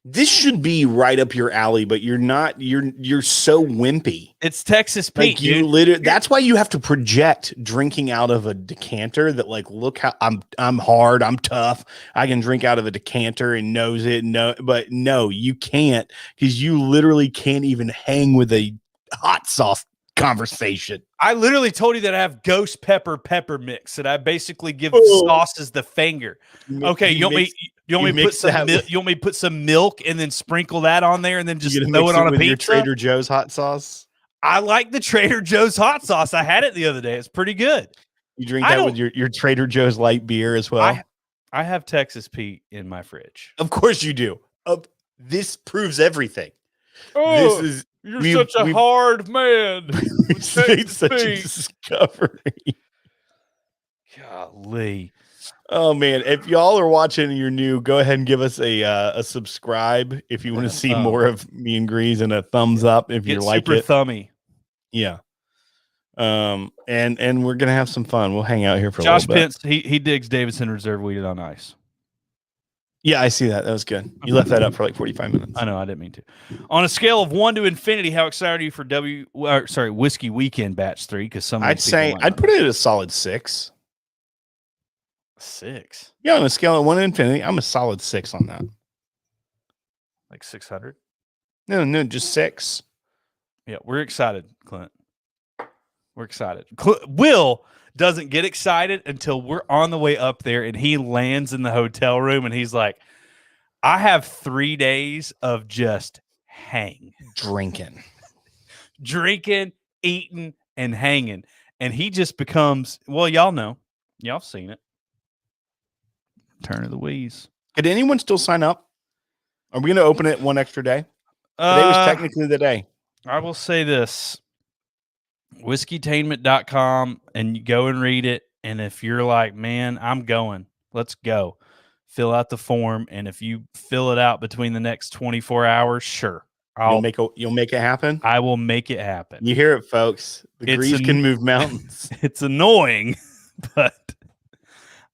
This should be right up your alley, but you're not. You're so wimpy. It's Texas Pete. Like you literally. That's why you have to project drinking out of a decanter. That like, look how I'm hard. I'm tough. I can drink out of a decanter and knows it. No, but no, you can't because you literally can't even hang with a hot sauce conversation. I literally told you that I have ghost pepper mix, and I basically give sauces the finger. Okay, you want me to put some milk and then sprinkle that on there and then just throw it on a pizza? Your Trader Joe's hot sauce. I like the Trader Joe's hot sauce. I had it the other day. It's pretty good. You drink that with your Trader Joe's light beer as well? I have Texas Pete in my fridge. Of course you do. This proves everything. Oh, you're such a hard man. It's such a discovery. Golly. Oh man, if y'all are watching and you're new, go ahead and give us a subscribe if you want to see more of me and Grease, and a thumbs up if you like it. Thummy. Yeah. And we're gonna have some fun. We'll hang out here for Josh a little bit. Pence, he digs Davidson Reserve Wheated on ice. Yeah, I see that. That was good. You left that up for like 45 minutes. I know, I didn't mean to. On a scale of 1 to infinity, how excited are you for Whiskey Weekend Batch 3? Because I'd put it at a solid 6. 6? Yeah, on a scale of 1 to infinity, I'm a solid 6 on that. Like 600? No, just 6. Yeah, we're excited, Clint. We're excited. Will doesn't get excited until we're on the way up there and he lands in the hotel room and he's like, I have 3 days of just drinking, eating, and hanging. And he just becomes, well, y'all know. Y'all have seen it. Turn of the wheeze. Could anyone still sign up? Are we going to open it one extra day? Today was technically the day. I will say this. Whiskeytainment.com, and you go and read it. And if you're like, man, I'm going, let's go. Fill out the form. And if you fill it out between the next 24 hours, sure. You'll make it happen? I will make it happen. You hear it, folks. The Grease can move mountains. It's annoying, but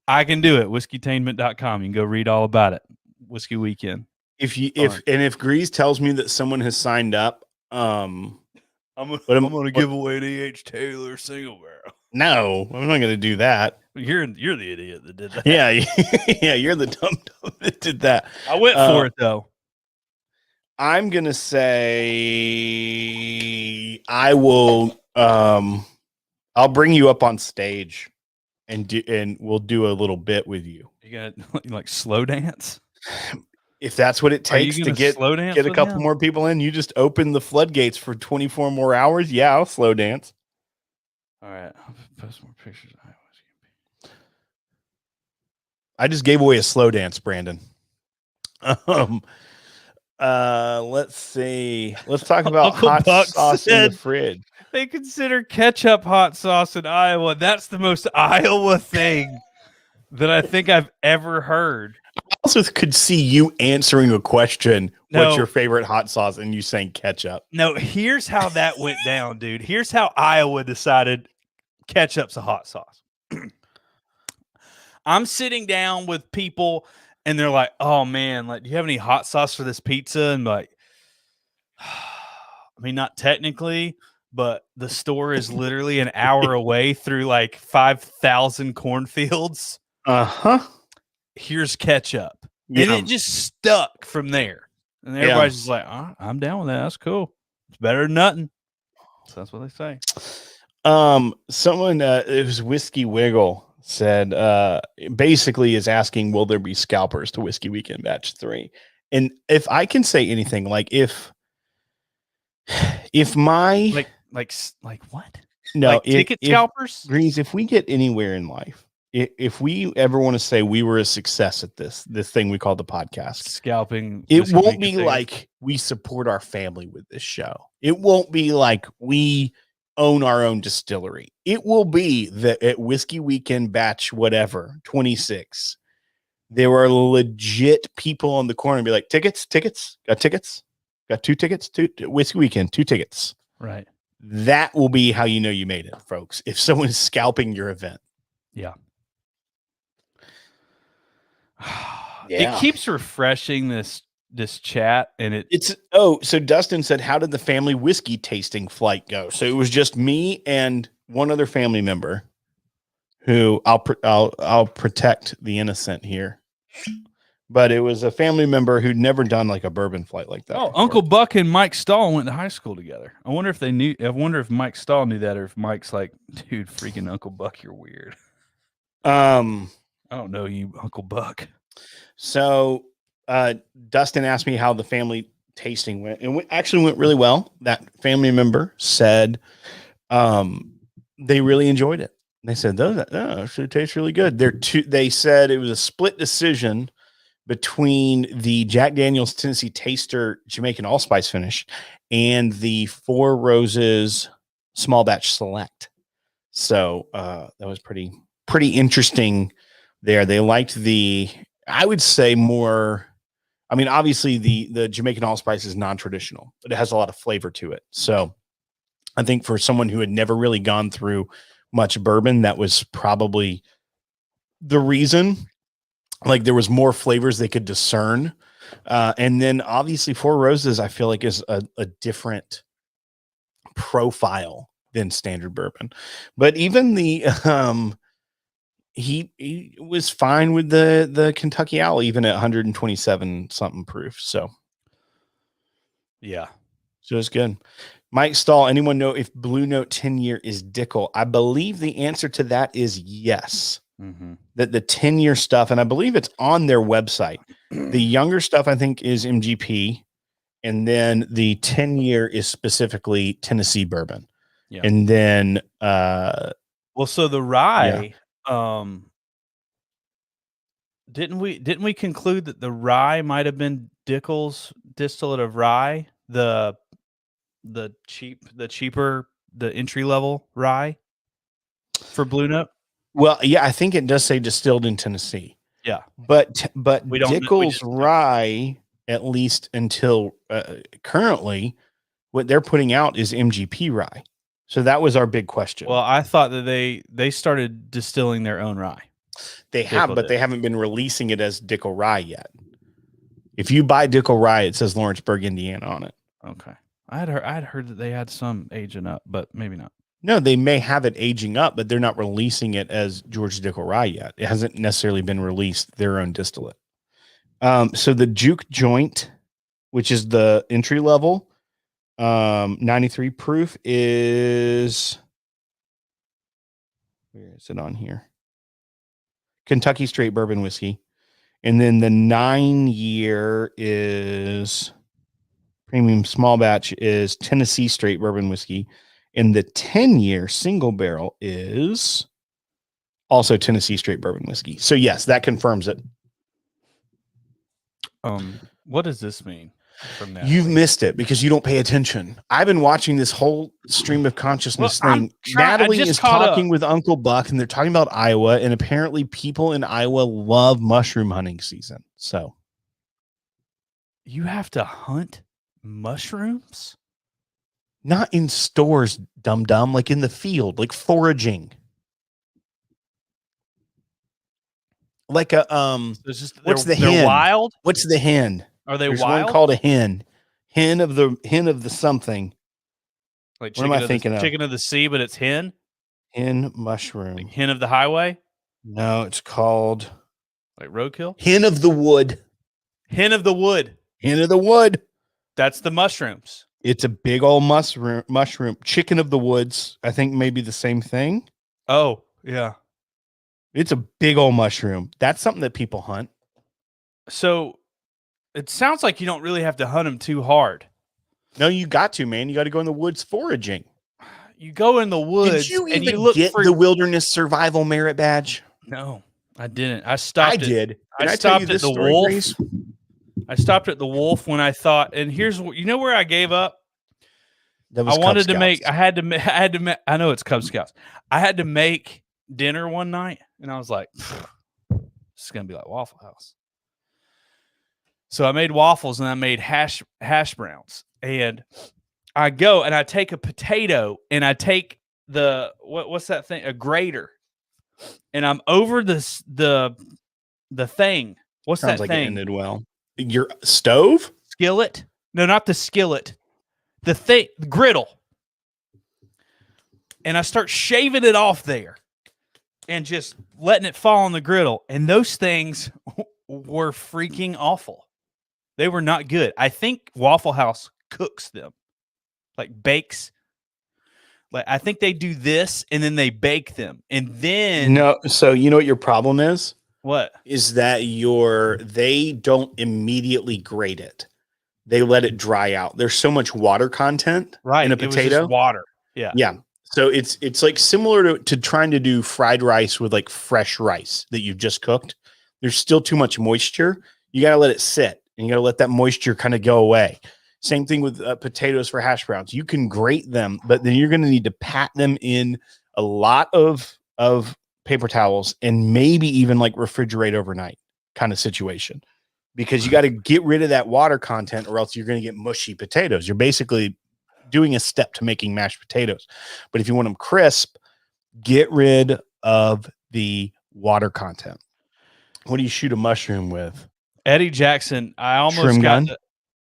I can do it. Whiskeytainment.com. You can go read all about it. Whiskey Weekend. If Grease tells me that someone has signed up, I'm going to give away an E.H. Taylor single barrel. No, I'm not going to do that. You're the idiot that did that. Yeah, yeah, you're the dumb that did that. I went for it though. I'm going to say I will. I'll bring you up on stage, and we'll do a little bit with you. You gonna like slow dance? If that's what it takes to get a couple more people in, you just open the floodgates for 24 more hours. Yeah, I'll slow dance. All right. I'll post more pictures. I just gave away a slow dance, Brandon. Let's see. Let's talk about hot sauce in the fridge. They consider ketchup hot sauce in Iowa. That's the most Iowa thing that I think I've ever heard. I also could see you answering a question, what's your favorite hot sauce, and you saying ketchup. No, here's how that went down, dude. Here's how Iowa decided ketchup's a hot sauce. I'm sitting down with people, and they're like, oh, man, like, do you have any hot sauce for this pizza? And like, I mean, not technically, but the store is literally an hour away through like 5,000 cornfields. Here's ketchup. And it just stuck from there. And everybody's just like, I'm down with that. That's cool. It's better than nothing. So that's what they say. Someone, it was Whiskey Wiggle, said, basically is asking, will there be scalpers to Whiskey Weekend Batch 3? And if I can say anything, like if my like what? No, like ticket scalpers? Greens, if we get anywhere in life, if we ever want to say we were a success at this thing we call the podcast, scalping, it won't be like we support our family with this show. It won't be like we own our own distillery. It will be that at Whiskey Weekend Batch whatever 26, there are legit people on the corner and be like, tickets, got 2 tickets, Whiskey Weekend, 2 tickets. Right. That will be how you know you made it, folks. If someone is scalping your event. Yeah. It keeps refreshing this chat, and so Dustin said, how did the family whiskey tasting flight go? So it was just me and one other family member who I'll protect the innocent here. But it was a family member who'd never done like a bourbon flight like that. Oh, before. Uncle Buck and Mike Stahl went to high school together. I wonder if Mike Stahl knew that, or if Mike's like, dude, freaking Uncle Buck, you're weird. I don't know you, Uncle Buck. So Dustin asked me how the family tasting went, and it actually went really well. That family member said they really enjoyed it. They said, it tastes really good. They said it was a split decision between the Jack Daniel's Tennessee Taster Jamaican Allspice finish and the Four Roses Small Batch Select. So that was pretty interesting there. They liked I would say more, I mean, obviously the Jamaican Allspice is non-traditional, but it has a lot of flavor to it. So I think for someone who had never really gone through much bourbon, that was probably the reason. Like there was more flavors they could discern. And then obviously Four Roses, I feel like is a different profile than standard bourbon, but even the, he was fine with the Kentucky Owl, even at 127 something proof. So yeah. So it's good. Mike Stahl, anyone know if Blue Note 10-year is Dickel? I believe the answer to that is yes. Mm-hmm. That the 10-year stuff, and I believe it's on their website. The younger stuff, I think, is MGP, and then the 10-year is specifically Tennessee bourbon. Yeah. And then, so the rye, didn't we conclude that the rye might have been Dickel's distillate of rye, the cheaper, the entry level rye for Blue Note? Well, yeah, I think it does say distilled in Tennessee. Yeah, but Dickel's rye, at least until currently, what they're putting out is MGP rye. So that was our big question. Well, I thought that they started distilling their own rye. They have, but they haven't been releasing it as Dickel rye yet. If you buy Dickel rye, it says Lawrenceburg, Indiana on it. Okay. I'd heard that they had some aging up, but maybe not. No, they may have it aging up, but they're not releasing it as George Dickel rye yet. It hasn't necessarily been released, their own distillate. So the Juke Joint, which is the entry level, 93 proof is, where is it on here? Kentucky straight bourbon whiskey. And then the 9-year is premium small batch is Tennessee straight bourbon whiskey. And the 10-year single barrel is also Tennessee straight bourbon whiskey. So yes, that confirms it. What does this mean? From Natalie? You've missed it because you don't pay attention. I've been watching this whole stream of consciousness thing. Natalie is talking with Uncle Buck, and they're talking about Iowa, and apparently people in Iowa love mushroom hunting season. So you have to hunt mushrooms? Not in stores, dum-dum, like in the field, like foraging. Like a what's the hen? Wild? What's the hen? Are they There's wild? One called a hen. Hen of the something. Like What am I thinking of? Chicken of the sea, but it's hen. Hen mushroom. Like hen of the highway. No, it's called Like roadkill. hen of the wood. Hen of the wood. Hen of the wood. That's the mushrooms. It's a big old mushroom. Chicken of the woods. I think maybe the same thing. Oh, yeah. It's a big old mushroom. That's something that people hunt. So it sounds like you don't really have to hunt them too hard. No, you got to, man. You got to go in the woods foraging. You go in the woods Did you and even you look get for the wilderness survival merit badge? No, I didn't. I stopped. I did. I stopped at the wolf. I stopped at the wolf when I thought, and here's what, you know where I gave up? That was I wanted Cub to make, Scouts. I had to make, I know it's Cub Scouts. I had to make dinner one night and I was like, this is going to be like Waffle House. So I made waffles and I made hash browns, and I go and I take a potato and I take what's that thing? A grater. And I'm over the thing. What's Sounds that like thing? it ended well. Your stove? Skillet? No, not the skillet. The thing, the griddle. And I start shaving it off there and just letting it fall on the griddle. And those things were freaking awful. They were not good. I think Waffle House cooks them, like bakes. Like I think they do this and then they bake them. And then No. So you know what your problem is? what? Is that they don't immediately grate it. They let it dry out. There's so much water content in a It was potato. just water. Yeah. Yeah. So it's like similar to trying to do fried rice with like fresh rice that you've just cooked. There's still too much moisture. You got to let it sit and you got to let that moisture kind of go away. Same thing with potatoes for hash browns. You can grate them, but then you're going to need to pat them in a lot of paper towels and maybe even like refrigerate overnight kind of situation, because you got to get rid of that water content or else you're going to get mushy potatoes. You're basically doing a step to making mashed potatoes. But if you want them crisp, get rid of the water content. What do you shoot a mushroom with? Eddie Jackson, I almost Shrimp got gun?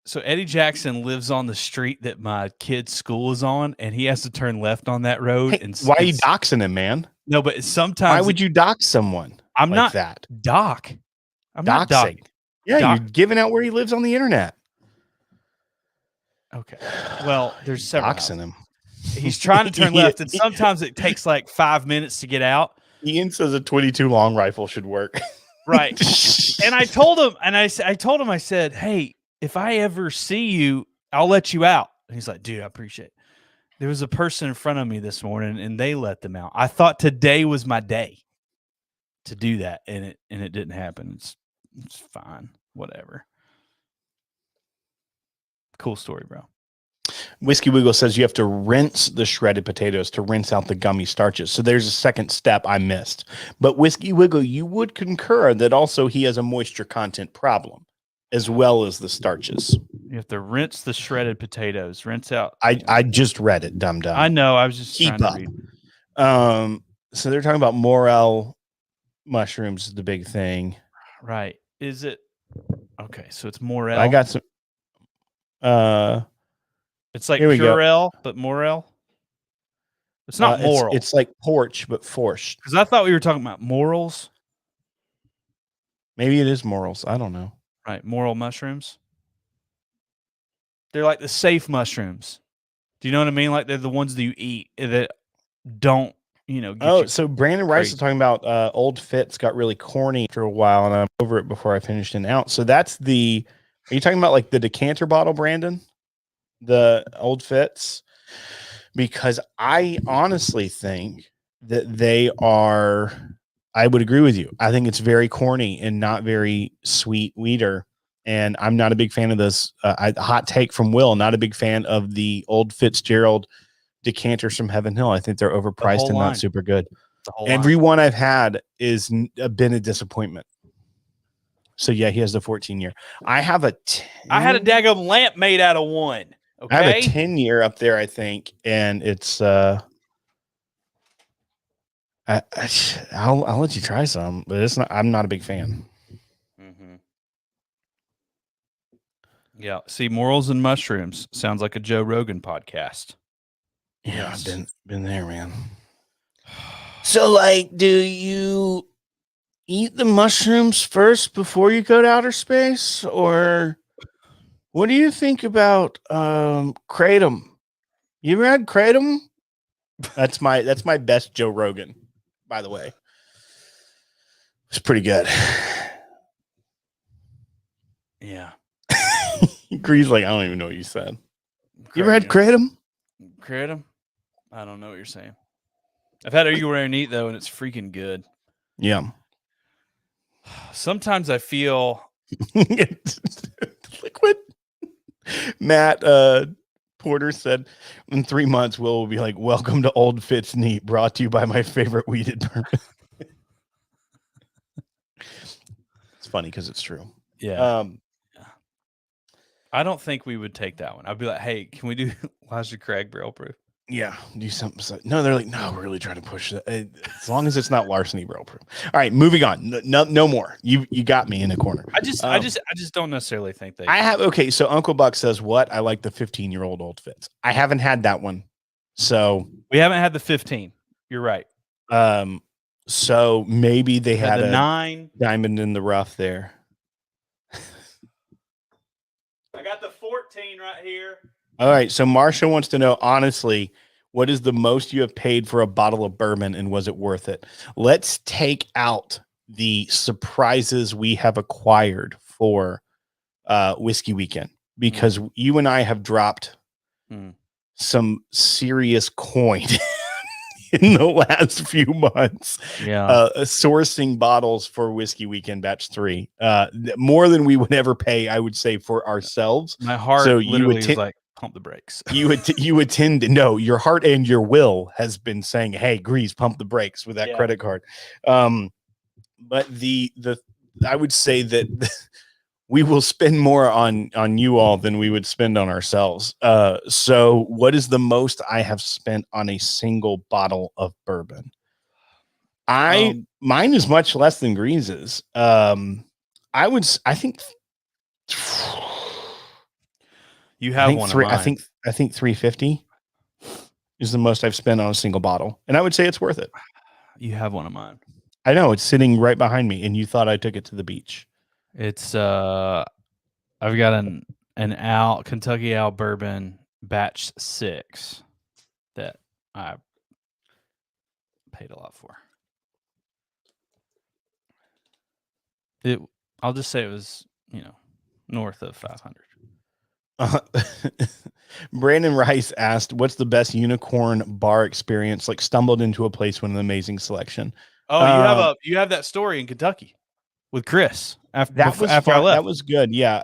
so Eddie Jackson lives on the street that my kid's school is on, and he has to turn left on that road. Hey, And why are you doxing him, man? No, but sometimes Why would you dox someone? I'm like not that. Doc. I'm not Doxing. Doc. Yeah, Doc. you're giving out where he lives on the internet. Okay. Well, there's several. Doxing him. He's trying to turn left, and sometimes it takes like 5 minutes to get out. Ian says a 22 long rifle should work. Right. And I told him, I said, hey, if I ever see you, I'll let you out. And he's like, dude, I appreciate it. There was a person in front of me this morning and they let them out. I thought today was my day to do that. And it didn't happen. It's fine. Whatever. Cool story, bro. Whiskey Wiggle says you have to rinse the shredded potatoes to rinse out the gummy starches. So there's a second step I missed. But Whiskey Wiggle, you would concur that also he has a moisture content problem as well as the starches. You have to rinse the shredded potatoes. Rinse out. I just read it, dumb. I know. I was just keep trying up. To read. So they're talking about morel mushrooms is the big thing. Right. Is it okay? So it's morel. I got some. It's like Purell, but morel. It's not moral. It's like porch, but forced. Because I thought we were talking about morals. Maybe it is morals. I don't know. Right. Moral mushrooms. They're like the safe mushrooms. Do you know what I mean? Like they're the ones that you eat that don't, get so Brandon Rice is talking about Old Fitz got really corny after a while, and I'm over it before I finished it out. So that's are you talking about like the decanter bottle, Brandon? The Old Fitz? Because I honestly think that I would agree with you. I think it's very corny and not very sweet weeder. And I'm not a big fan of this. Hot take from Will, not a big fan of the old Fitzgerald decanters from Heaven Hill. I think they're overpriced and not super good. Every one I've had is been a disappointment. So yeah, he has the 14-year. I have a 10. I had a daggum lamp made out of one. Okay. I have a 10-year up there, I think, and it's I'll let you try some, but it's not. I'm not a big fan. Mm-hmm. Yeah. See, morals and mushrooms sounds like a Joe Rogan podcast. Yeah, Yes. I've been there, man. So, like, do you eat the mushrooms first before you go to outer space, or what do you think about kratom? You ever had kratom? That's my best Joe Rogan, by the way. It's pretty good. Yeah. Grease like I don't even know what you said. You ever had kratom? Kratom? I don't know what you're saying. I've had You Rare Neat though, and it's freaking good. Yeah. Sometimes I feel liquid. Matt Porter said in 3 months Will be like, welcome to Old Fitz Neat, brought to you by my favorite weeded bourbon. It's funny because it's true. yeah. I don't think we would take that one. I'd be like, hey, can we do Elijah Craig barrel proof? Yeah, do something. No, they're like, no, we're really trying to push that. As long as it's not larceny barrel proof. All right, moving on. No more. You got me in a corner. I just don't necessarily think they. I have okay. So Uncle Buck says what? I like the 15-year-old Old Fitz. I haven't had that one, so we haven't had the 15. You're right. So maybe they had the a 9 diamond in the rough there. I got the 14 right here. All right. So Marsha wants to know, honestly, what is the most you have paid for a bottle of bourbon and was it worth it? Let's take out the surprises we have acquired for Whiskey Weekend because you and I have dropped some serious coin in the last few months. Yeah. Sourcing bottles for Whiskey Weekend Batch 3. More than we would ever pay, I would say, for ourselves. My heart literally is like, pump the brakes. you attend. No, your heart and your will has been saying, hey, Grease, pump the brakes with that credit card. But the I would say that we will spend more on you all than we would spend on ourselves. So what is the most I have spent on a single bottle of bourbon? Mine is much less than Grease's. I think you have one. I think 350 is the most I've spent on a single bottle, and I would say it's worth it. You have one of mine. I know it's sitting right behind me, and you thought I took it to the beach. It's I've got an Kentucky Owl Bourbon Batch 6 that I paid a lot for. I'll just say it was, north of 500. Brandon Rice asked, what's the best unicorn bar experience? Like stumbled into a place with an amazing selection. Oh, you have that story in Kentucky with Chris after I left. That was good. Yeah.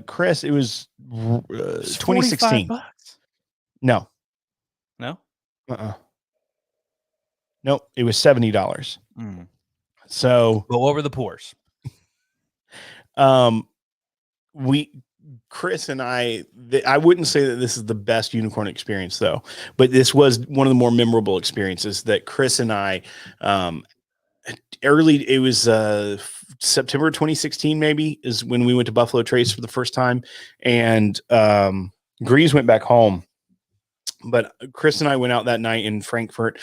Chris, it was 2016. No. Nope. It was $70. So, but what were the pours? Chris and I wouldn't say that this is the best unicorn experience though, but this was one of the more memorable experiences that Chris and I, it was September 2016 maybe is when we went to Buffalo Trace for the first time, and Grease went back home, but Chris and I went out that night in Frankfurt,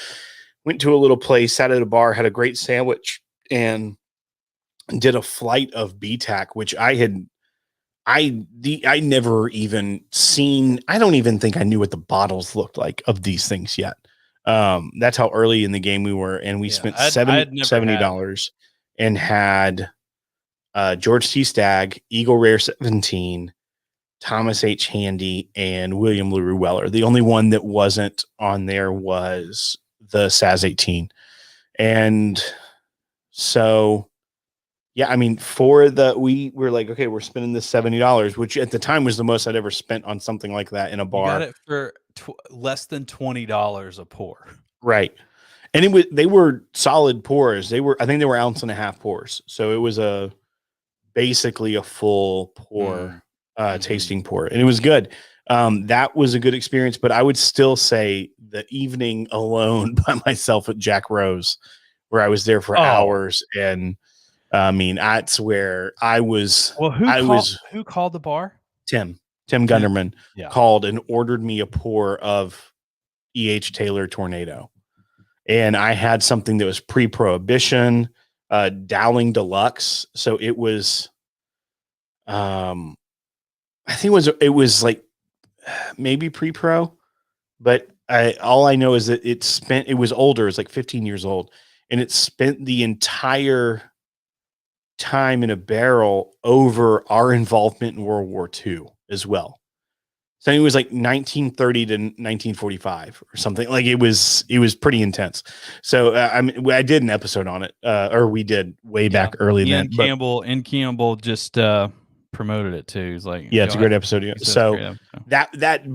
went to a little place, sat at a bar, had a great sandwich, and did a flight of BTAC, which I never even seen. I don't even think I knew what the bottles looked like of these things yet. That's how early in the game we were, and we spent $70 and had George T. Stagg, Eagle Rare 17, Thomas H. Handy, and William LaRue Weller. The only one that wasn't on there was the SAS 18. And so, yeah, I mean, we were like, okay, we're spending this $70, which at the time was the most I'd ever spent on something like that in a bar. You got it for less than $20 a pour. Right. And they were solid pours. I think they were 1.5 ounce pours. So it was basically a full pour, tasting pour, and it was good. That was a good experience, but I would still say the evening alone by myself at Jack Rose, where I was there for hours, and I mean, that's where I was. Well, who called the bar? Tim Gunderman called and ordered me a pour of E.H. Taylor Tornado. And I had something that was pre-prohibition, Dowling Deluxe. So it was, I think it was like maybe pre-pro, but all I know is that it was older. It's like 15 years old, and it spent the entire time in a barrel over our involvement in World War II as well. So it was like 1930 to 1945 or something. Like it was pretty intense. So I did an episode on it, or we did way back early then. Campbell just promoted it too. He's like, yeah, it's a great episode. So that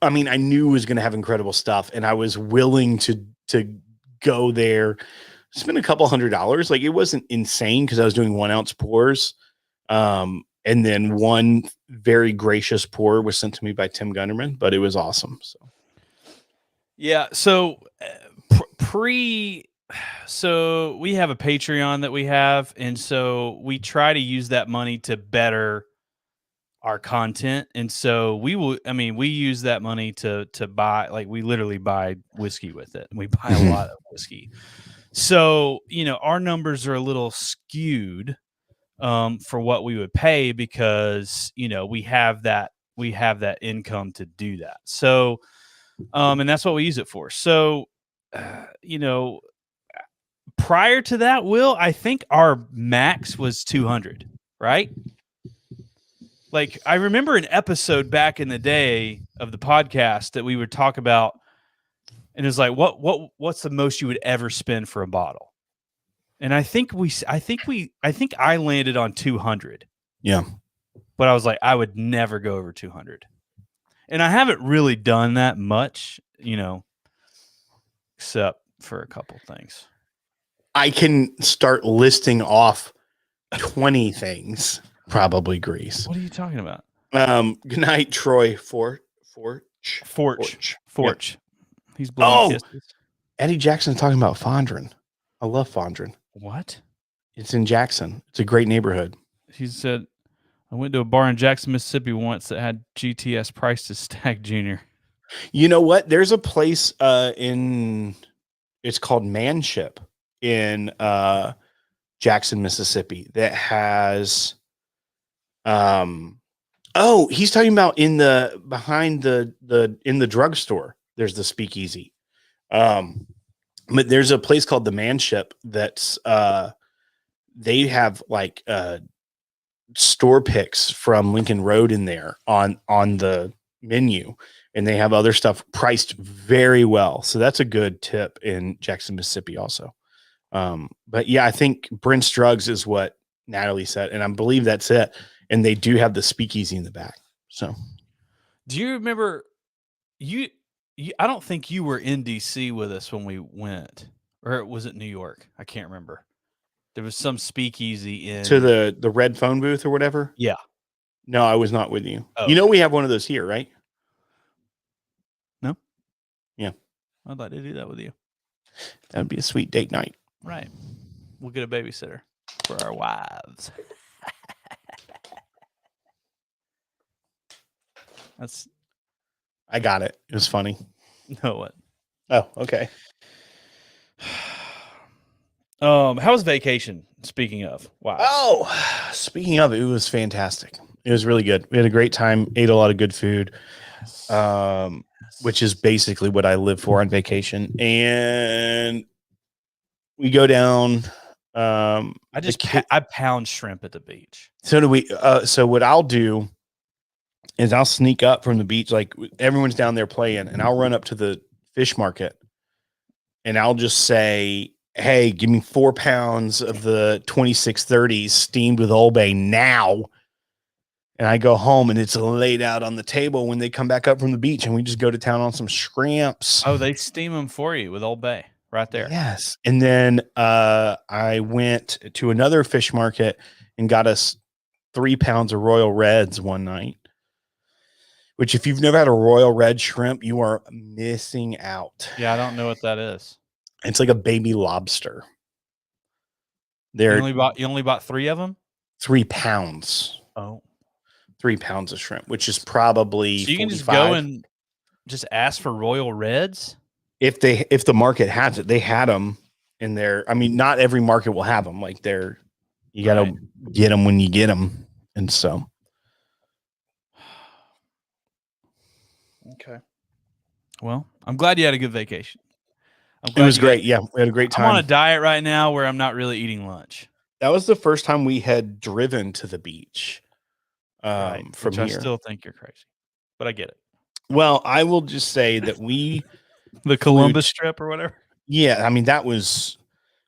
I mean, I knew it was going to have incredible stuff, and I was willing to go there, spend a couple $100. Like it wasn't insane because I was doing 1 ounce pours. And then one very gracious pour was sent to me by Tim Gunderman, but it was awesome. So, yeah. So so we have a Patreon that we have, and so we try to use that money to better our content. And so we use that money to buy, like we literally buy whiskey with it. And we buy a lot of whiskey. So, our numbers are a little skewed for what we would pay because we have that income to do that. So and that's what we use it for. So prior to that, Will, I think our max was 200, right? Like I remember an episode back in the day of the podcast that we would talk about, and it was like what's the most you would ever spend for a bottle? And I think I landed on 200. Yeah. But I was like, I would never go over 200. And I haven't really done that much, except for a couple things. I can start listing off 20 things, probably Grease. What are you talking about? Good night, Troy Forch. Yep. He's blowing kisses. Eddie Jackson's talking about Fondren. I love Fondren. What? It's in Jackson. It's a great neighborhood. He said, I went to a bar in Jackson, Mississippi once that had GTS priced as Stag Junior. You know what? There's a place it's called Manship in Jackson, Mississippi that has he's talking about in the drugstore. There's the speakeasy. But there's a place called the Manship that's they have like store picks from Lincoln Road in there on the menu, and they have other stuff priced very well. So that's a good tip in Jackson, Mississippi also. But yeah, I think Brent's Drugs is what Natalie said, and I believe that's it. And they do have the speakeasy in the back. So do you remember I don't think you were in DC with us when we went, or was it New York? I can't remember. There was some speakeasy to the red phone booth or whatever. Yeah. No, I was not with you. Oh. You know, we have one of those here, right? No. Yeah. I'd like to do that with you. That would be a sweet date night. Right. We'll get a babysitter for our wives. I got it. It was funny. No, what? Oh, okay. How was vacation? Speaking of, wow. Oh, speaking of, it was fantastic. It was really good. We had a great time. Ate a lot of good food, which is basically what I live for on vacation. And we go down. I pound shrimp at the beach. So do we. So what I'll do is I'll sneak up from the beach, like everyone's down there playing, and I'll run up to the fish market, and I'll just say, hey, give me 4 pounds of the 2630s steamed with Old Bay now. And I go home and it's laid out on the table when they come back up from the beach, and we just go to town on some shrimps. Oh, they steam them for you with Old Bay right there. Yes. And then I went to another fish market and got us 3 pounds of Royal Reds one night, which if you've never had a Royal Red shrimp, you are missing out. Yeah, I don't know what that is. It's like a baby lobster. You only bought 3 of them? 3 pounds. Oh. 3 pounds of shrimp, which is probably so you can 45. just go and just ask for Royal Reds? If the market has it, they had them in there. I mean, not every market will have them. Like you got to get them when you get them. And so. Okay. Well, I'm glad you had a good vacation. It was great. Yeah, we had a great time. I'm on a diet right now where I'm not really eating lunch. That was the first time we had driven to the beach from which here. I still think you're crazy, but I get it. Well, I will just say that the Columbus trip or whatever. Yeah, I mean, that was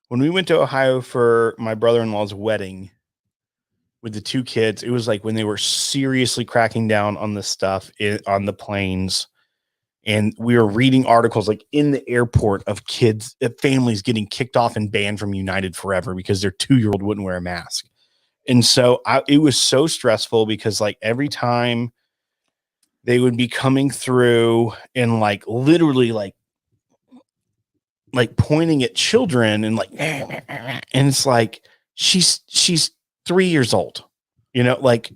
when we went to Ohio for my brother-in-law's wedding with the 2 kids. It was like when they were seriously cracking down on this stuff on the planes. And we were reading articles like in the airport of kids, families getting kicked off and banned from United forever because their 2-year-old wouldn't wear a mask. And so it was so stressful because like every time they would be coming through and like literally like pointing at children and like, and it's like, she's 3 years old, like,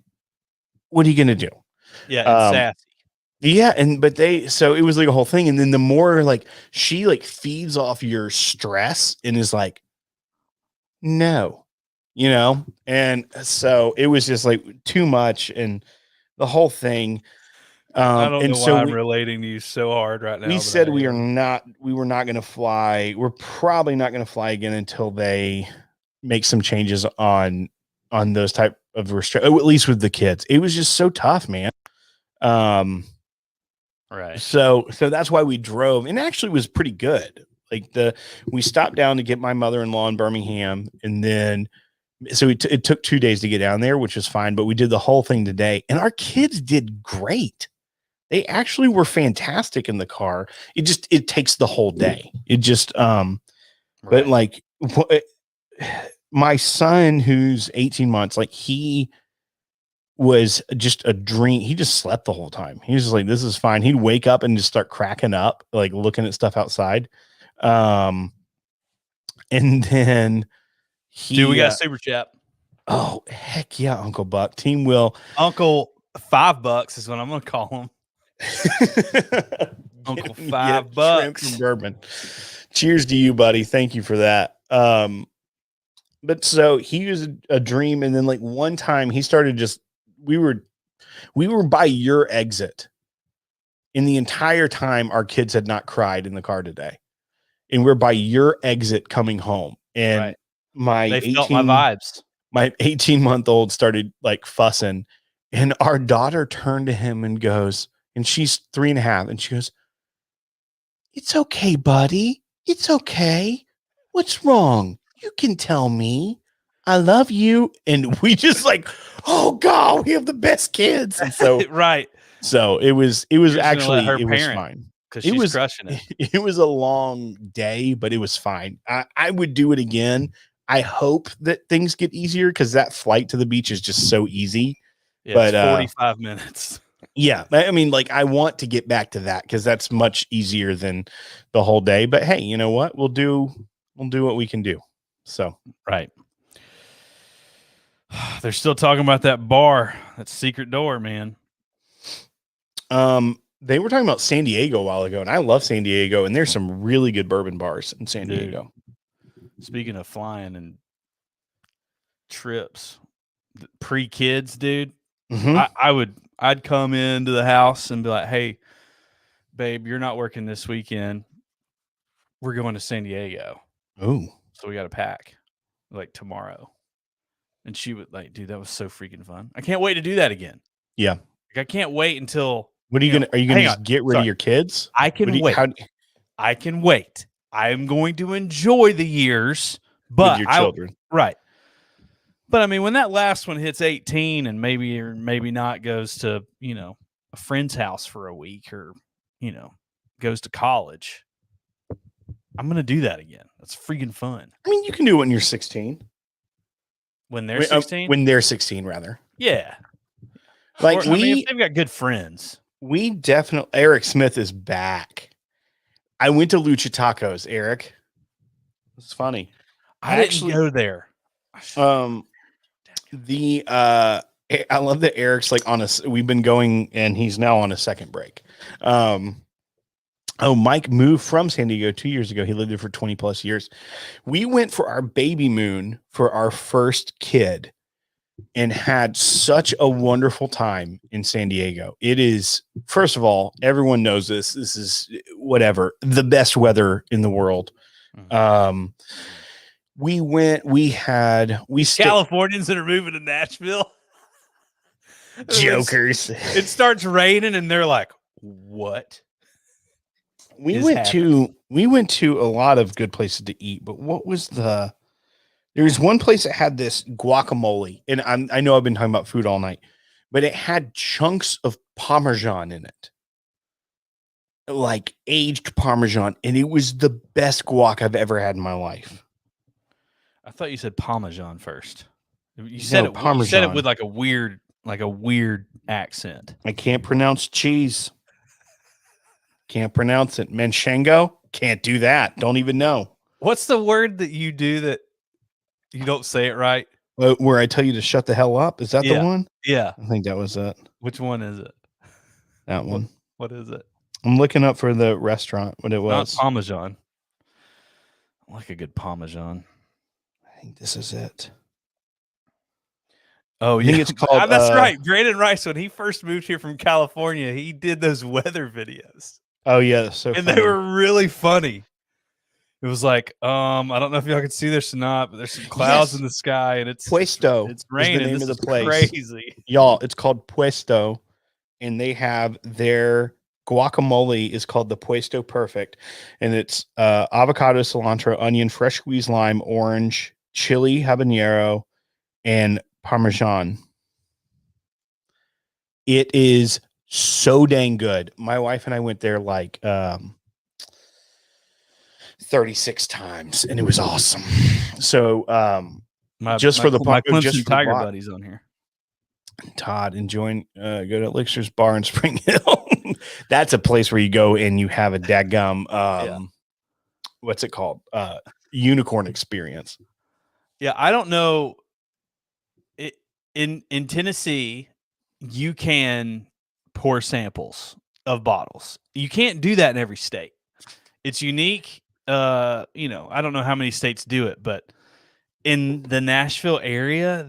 what are you going to do? Yeah. And sassy. Yeah. So it was like a whole thing. And then the more like she like feeds off your stress and is like, no, and so it was just like too much and the whole thing. I don't know so why I'm relating to you so hard right now. We said we were not going to fly. We're probably not going to fly again until they make some changes on those type of restrictions, at least with the kids. It was just so tough, man. Right. So that's why we drove, and actually was pretty good. Like we stopped down to get my mother-in-law in Birmingham, and then so it took 2 days to get down there, which was fine. But we did the whole thing today, and our kids did great. They actually were fantastic in the car. It takes the whole day. It just but like my son who's 18 months, like he was just a dream. He just slept the whole time. He was just like, this is fine. He'd wake up and just start cracking up, like looking at stuff outside. And then we got a super chat. Oh, heck yeah, Uncle Buck. Team Will. Uncle $5 is what I'm going to call him. Uncle $5. Shrimp from Bourbon. Cheers to you, buddy. Thank you for that. But so he was a dream, and then like one time he started we were by your exit, and the entire time our kids had not cried in the car today, and we're by your exit coming home, and they felt my vibes. My 18-month-old started like fussing, and our daughter turned to him and goes, and she's 3.5, and she goes, "It's okay, buddy. It's okay. What's wrong? You can tell me. I love you." And we just like, oh God, we have the best kids. And so right. So it was actually it was fine. Because she's crushing it. It was a long day, but it was fine. I would do it again. I hope that things get easier because that flight to the beach is just so easy. Yeah, but it's 45 minutes. Yeah. I mean, like I want to get back to that because that's much easier than the whole day. But hey, you know what? We'll do what we can do. So right. They're still talking about that bar, that secret door, man. They were talking about San Diego a while ago, and I love San Diego, and there's some really good bourbon bars in San Diego. Speaking of flying and trips, pre-kids, dude, I'd come into the house and be like, "Hey, babe, you're not working this weekend. We're going to San Diego. Oh, so we got to pack like tomorrow." And she would like, "Dude, that was so freaking fun. I can't wait to do that again." Yeah, like, I can't wait until. What are you gonna? Are you gonna just get rid of your kids? I can wait. I can wait. I am going to enjoy the years, but with your children, right? But I mean, when that last one hits 18 and maybe or maybe not goes to a friend's house for a week or goes to college, I'm gonna do that again. That's freaking fun. I mean, you can do it when you're 16. When they're 16. When they're 16, rather. Yeah. Like if they've got good friends. We definitely. Eric Smith is back. I went to Lucha Tacos, Eric. It's funny. I didn't go there. I love that Eric's like we've been going and he's now on a second break. Oh, Mike moved from San Diego 2 years ago. He lived there for 20 plus years. We went for our baby moon for our first kid and had such a wonderful time in San Diego. It is, first of all, everyone knows this. This is whatever, the best weather in the world. We went, Californians that are moving to Nashville. Jokers. It starts raining and they're like, what? We went to a lot of good places to eat, but what was there was one place that had this guacamole, and I know I've been talking about food all night, but it had chunks of Parmesan in it, like aged Parmesan, and it was the best guac I've ever had in my life. I thought you said Parmesan first. You said it. Parmesan. You said it with like a weird accent. I can't pronounce cheese. Can't pronounce it. Manchego? Can't do that. Don't even know. What's the word that you do that you don't say it right? Where I tell you to shut the hell up? Is that the one? Yeah. I think that was it. Which one is it? That one. What is it? I'm looking up for the restaurant, what it was. Not Parmesan. I like a good Parmesan. I think this is it. Oh, yeah. I think it's called. That's right. Brandon Rice, when he first moved here from California, he did those weather videos. Oh, yeah. They were really funny. It was like, I don't know if y'all can see this or not, but there's some clouds in the sky and it's Puesto. It's raining. Is the name of the place. Crazy. Y'all, it's called Puesto, and they have their guacamole is called the Puesto Perfect, and it's avocado, cilantro, onion, fresh squeezed lime, orange, chili, habanero, and Parmesan. It is so dang good. My wife and I went there like 36 times, and it was awesome. So my Clemson Tiger buddies on here. Todd enjoying go to Elixir's Bar in Spring Hill. That's a place where you go and you have a daggum what's it called? Unicorn experience. Yeah, I don't know. In Tennessee, you can pour samples of bottles. You can't do that in every state. It's unique. I don't know how many states do it, but in the Nashville area,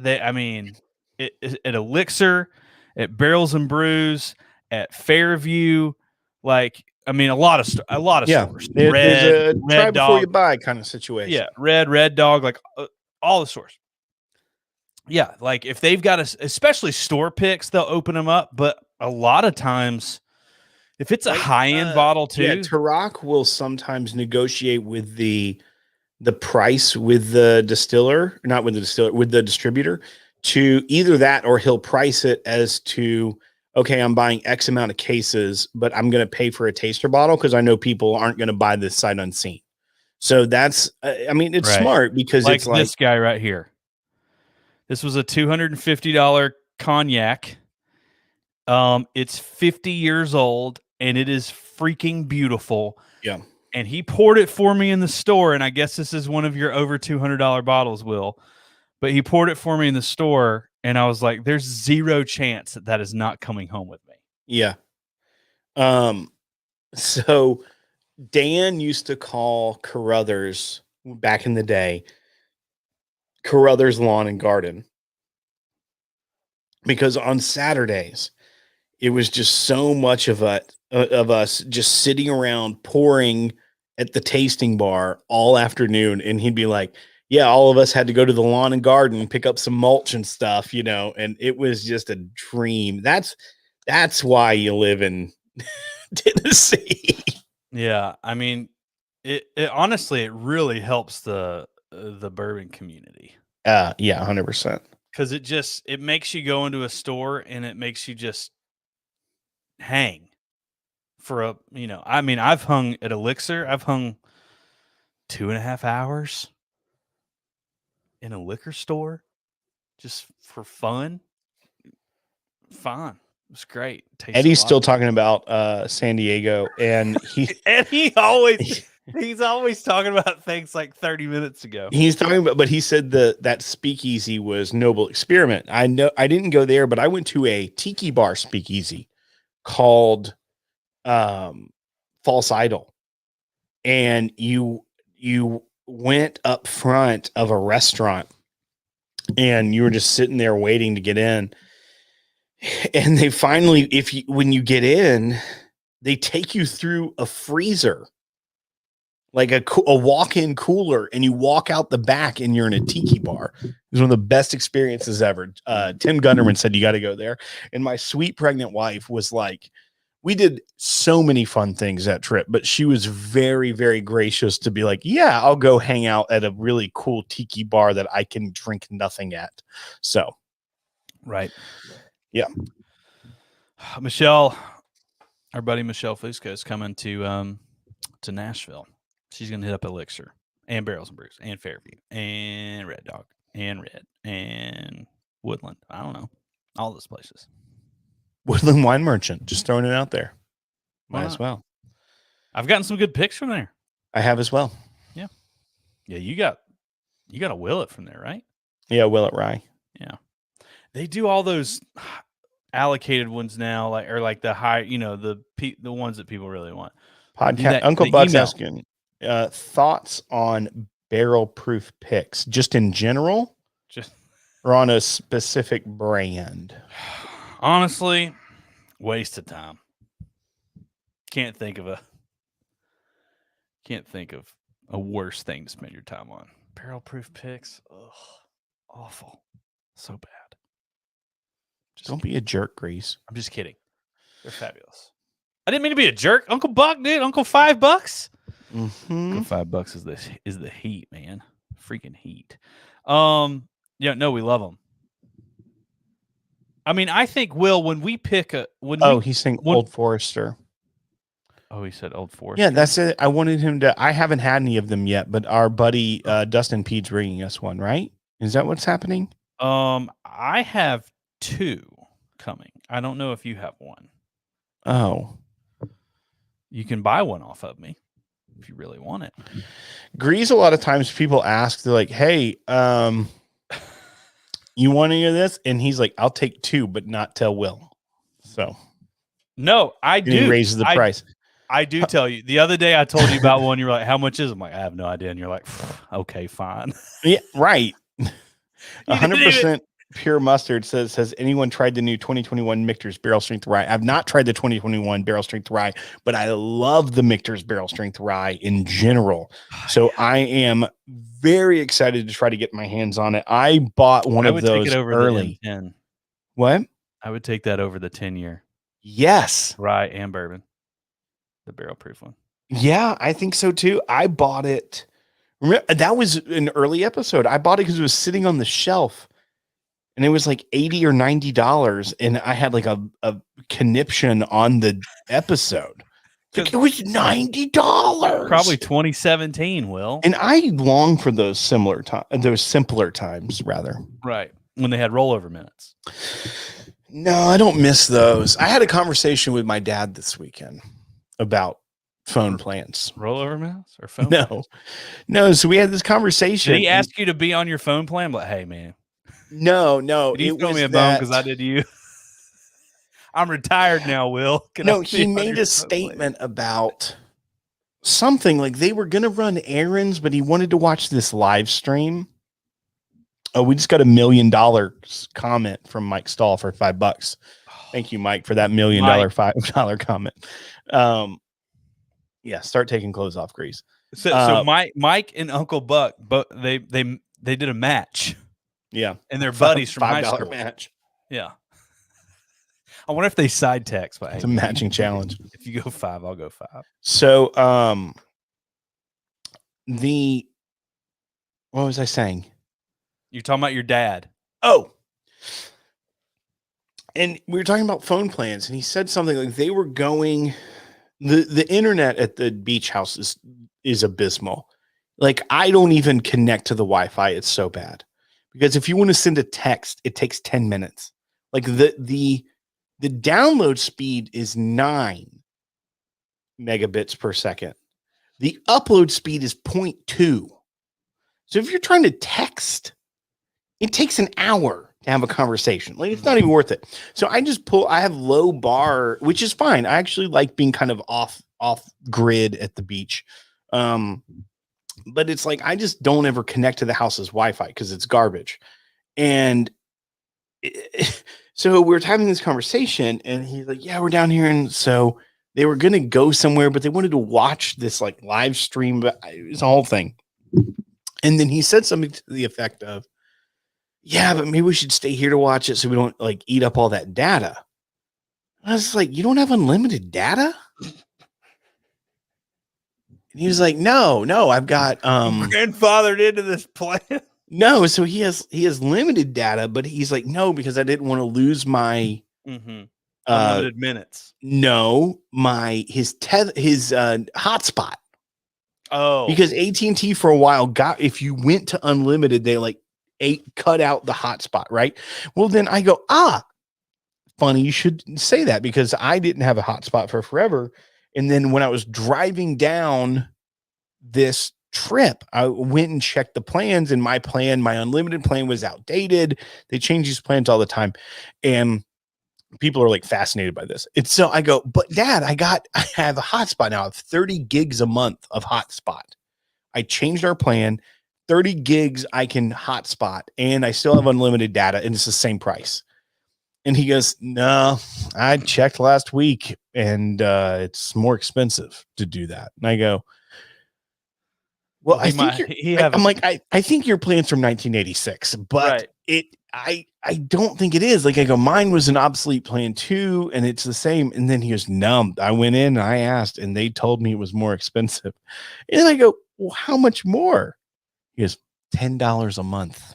at Elixir, at Barrels and Brews, at Fairview, a lot of stores. There's a try Red before Dog. You buy kind of situation. Yeah, Red Dog, all the stores. Yeah, like if they've got especially store picks, they'll open them up. But a lot of times, if it's a high-end bottle too, Tarak will sometimes negotiate with the price with the distiller, not with the distiller, with the distributor, to either that or he'll price it as to, okay, I'm buying X amount of cases, but I'm going to pay for a taster bottle because I know people aren't going to buy this sight unseen. So that's, it's smart because it's like this guy right here. This was a $250 cognac. It's 50 years old and it is freaking beautiful. Yeah. And he poured it for me in the store. And I guess this is one of your over $200 bottles, Will. But he poured it for me in the store. And I was like, there's zero chance that is not coming home with me. Yeah. So Dan used to call Carruthers back in the day, Carruthers Lawn and Garden, because on Saturdays it was just so much of us just sitting around pouring at the tasting bar all afternoon, and he'd be like, yeah, all of us had to go to the lawn and garden and pick up some mulch and stuff, and it was just a dream. That's why you live in Tennessee. Yeah, it honestly, it really helps the bourbon community. Yeah, 100%. Because it makes you go into a store and it makes you just hang for I've hung at Elixir. I've hung 2.5 hours in a liquor store just for fun. Fun. It was great. Eddie's still talking about San Diego, and he's always talking about things like 30 minutes ago. He's talking about, but he said that speakeasy was Noble Experiment. I know I didn't go there, but I went to a tiki bar speakeasy called false idol, and you went up front of a restaurant and you were just sitting there waiting to get in, and they finally, when you get in, they take you through a freezer, like a walk-in cooler, and you walk out the back and you're in a tiki bar. It was one of the best experiences ever. Tim Gunderman said you got to go there, and my sweet pregnant wife was like, we did so many fun things that trip, but she was very, very gracious to be like, yeah, I'll go hang out at a really cool tiki bar that I can drink nothing at. So, right. Yeah. Michelle, our buddy Michelle Fusco is coming to Nashville. She's going to hit up Elixir and Barrels and Brews and Fairview and Red Dog and Red and Woodland. I don't know. All those places. Woodland Wine Merchant, just throwing it out there. Might as well. I've gotten some good picks from there. I have as well. Yeah. Yeah, you got a Willet from there, right? Yeah, Willet Rye. Yeah. They do all those allocated ones now, like the high, the ones that people really want. Podcast. Uncle Buck's asking thoughts on barrel proof picks, just in general, or on a specific brand. Honestly, waste of time. Can't think of a worse thing to spend your time on. Barrel proof picks, ugh, awful, so bad. Don't be a jerk, Grease. I'm just kidding. They're fabulous. I didn't mean to be a jerk. Uncle Buck, dude. Uncle $5. Mm-hmm. Uncle $5 is the heat, man. Freaking heat. Yeah, no, we love them. I mean, I think, Will, when we pick he's saying Old Forester. Oh, he said Old Forester. Yeah, that's it. I wanted him to. I haven't had any of them yet, but our buddy Dustin Pete's bringing us one, right? Is that what's happening? I have 2 coming. I don't know if you have one. Oh, you can buy one off of me if you really want it. Grease, a lot of times people ask, they're like, "Hey, you want any of this?" And he's like, "I'll take 2, but not tell Will." So, no, I do. He raises the price. I do tell you. The other day I told you about one. You were like, "How much is it?" I'm like, "I have no idea." And you're like, "Okay, fine." Yeah, right. 100% pure mustard says, "Has anyone tried the new 2021 Michter's Barrel Strength Rye?" I've not tried the 2021 Barrel Strength Rye, but I love the Michter's Barrel Strength Rye in general. So I am very excited to try to get my hands on it. I bought one of those take it over early. The 10. What? I would take that over the 10-year. Yes. Rye and bourbon. The barrel proof one. Yeah, I think so too. I bought it. Remember, that was an early episode. I bought it because it was sitting on the shelf. And it was like $80 or $90, and I had like a conniption on the episode. Like, it was $90. Probably 2017, Will. And I long for those simpler times, rather. Right. When they had rollover minutes. No, I don't miss those. I had a conversation with my dad this weekend about phone plans. Rollover minutes or phone plans? No. So we had this conversation. Did he ask you to be on your phone plan? Like, hey, man. No. Did he throw me a bone because I did you? I'm retired now, Will. He made a statement about something like they were going to run errands, but he wanted to watch this live stream. Oh, we just got $1 million comment from Mike Stahl for $5. Thank you, Mike, for that $1 million $5 comment. Yeah, start taking clothes off, Grease. So Mike and Uncle Buck, but they did a match. Yeah, and they're buddies from high $5 school. match. Yeah, I wonder if they side text. But it's a matching challenge. If you go 5, I'll go 5. So, what was I saying? You're talking about your dad. Oh, and we were talking about phone plans, and he said something like they were going. The internet at the beach house is abysmal. Like, I don't even connect to the Wi-Fi. It's so bad. Because if you want to send a text, it takes 10 minutes. Like the download speed is 9 megabits per second. The upload speed is 0.2. So if you're trying to text, it takes an hour to have a conversation. Like, it's not even worth it. So I have low bar, which is fine. I actually like being kind of off off grid at the beach. But it's like, I just don't ever connect to the house's Wi-Fi because it's garbage. And so we were having this conversation and he's like, yeah, we're down here. And so they were going to go somewhere, but they wanted to watch this like live stream, but it was a whole thing. And then he said something to the effect of, yeah, but maybe we should stay here to watch it so we don't like eat up all that data. I was like, you don't have unlimited data? And he was like, no, I've got grandfathered into this plan. No, so he has limited data, but he's like, no, because I didn't want to lose my unlimited minutes. No, his hotspot. Oh, because AT&T for a while if you went to unlimited, they like cut out the hotspot, right? Well, then I go, funny you should say that, because I didn't have a hotspot for forever. And then when I was driving down this trip, I went and checked the plans, and my unlimited plan was outdated. They change these plans all the time. And people are like fascinated by this. It's so I go, but Dad, I have a hotspot now. I have 30 gigs a month of hotspot. I changed our plan, 30 gigs I can hotspot, and I still have unlimited data, and it's the same price. And he goes, no, I checked last week, and it's more expensive to do that. And I go, well, I think your plan's from 1986, but right. I don't think it is. Like I go, mine was an obsolete plan too, and it's the same. And then he goes, no, I went in and I asked, and they told me it was more expensive. And I go, well, how much more? He goes, $10 a month.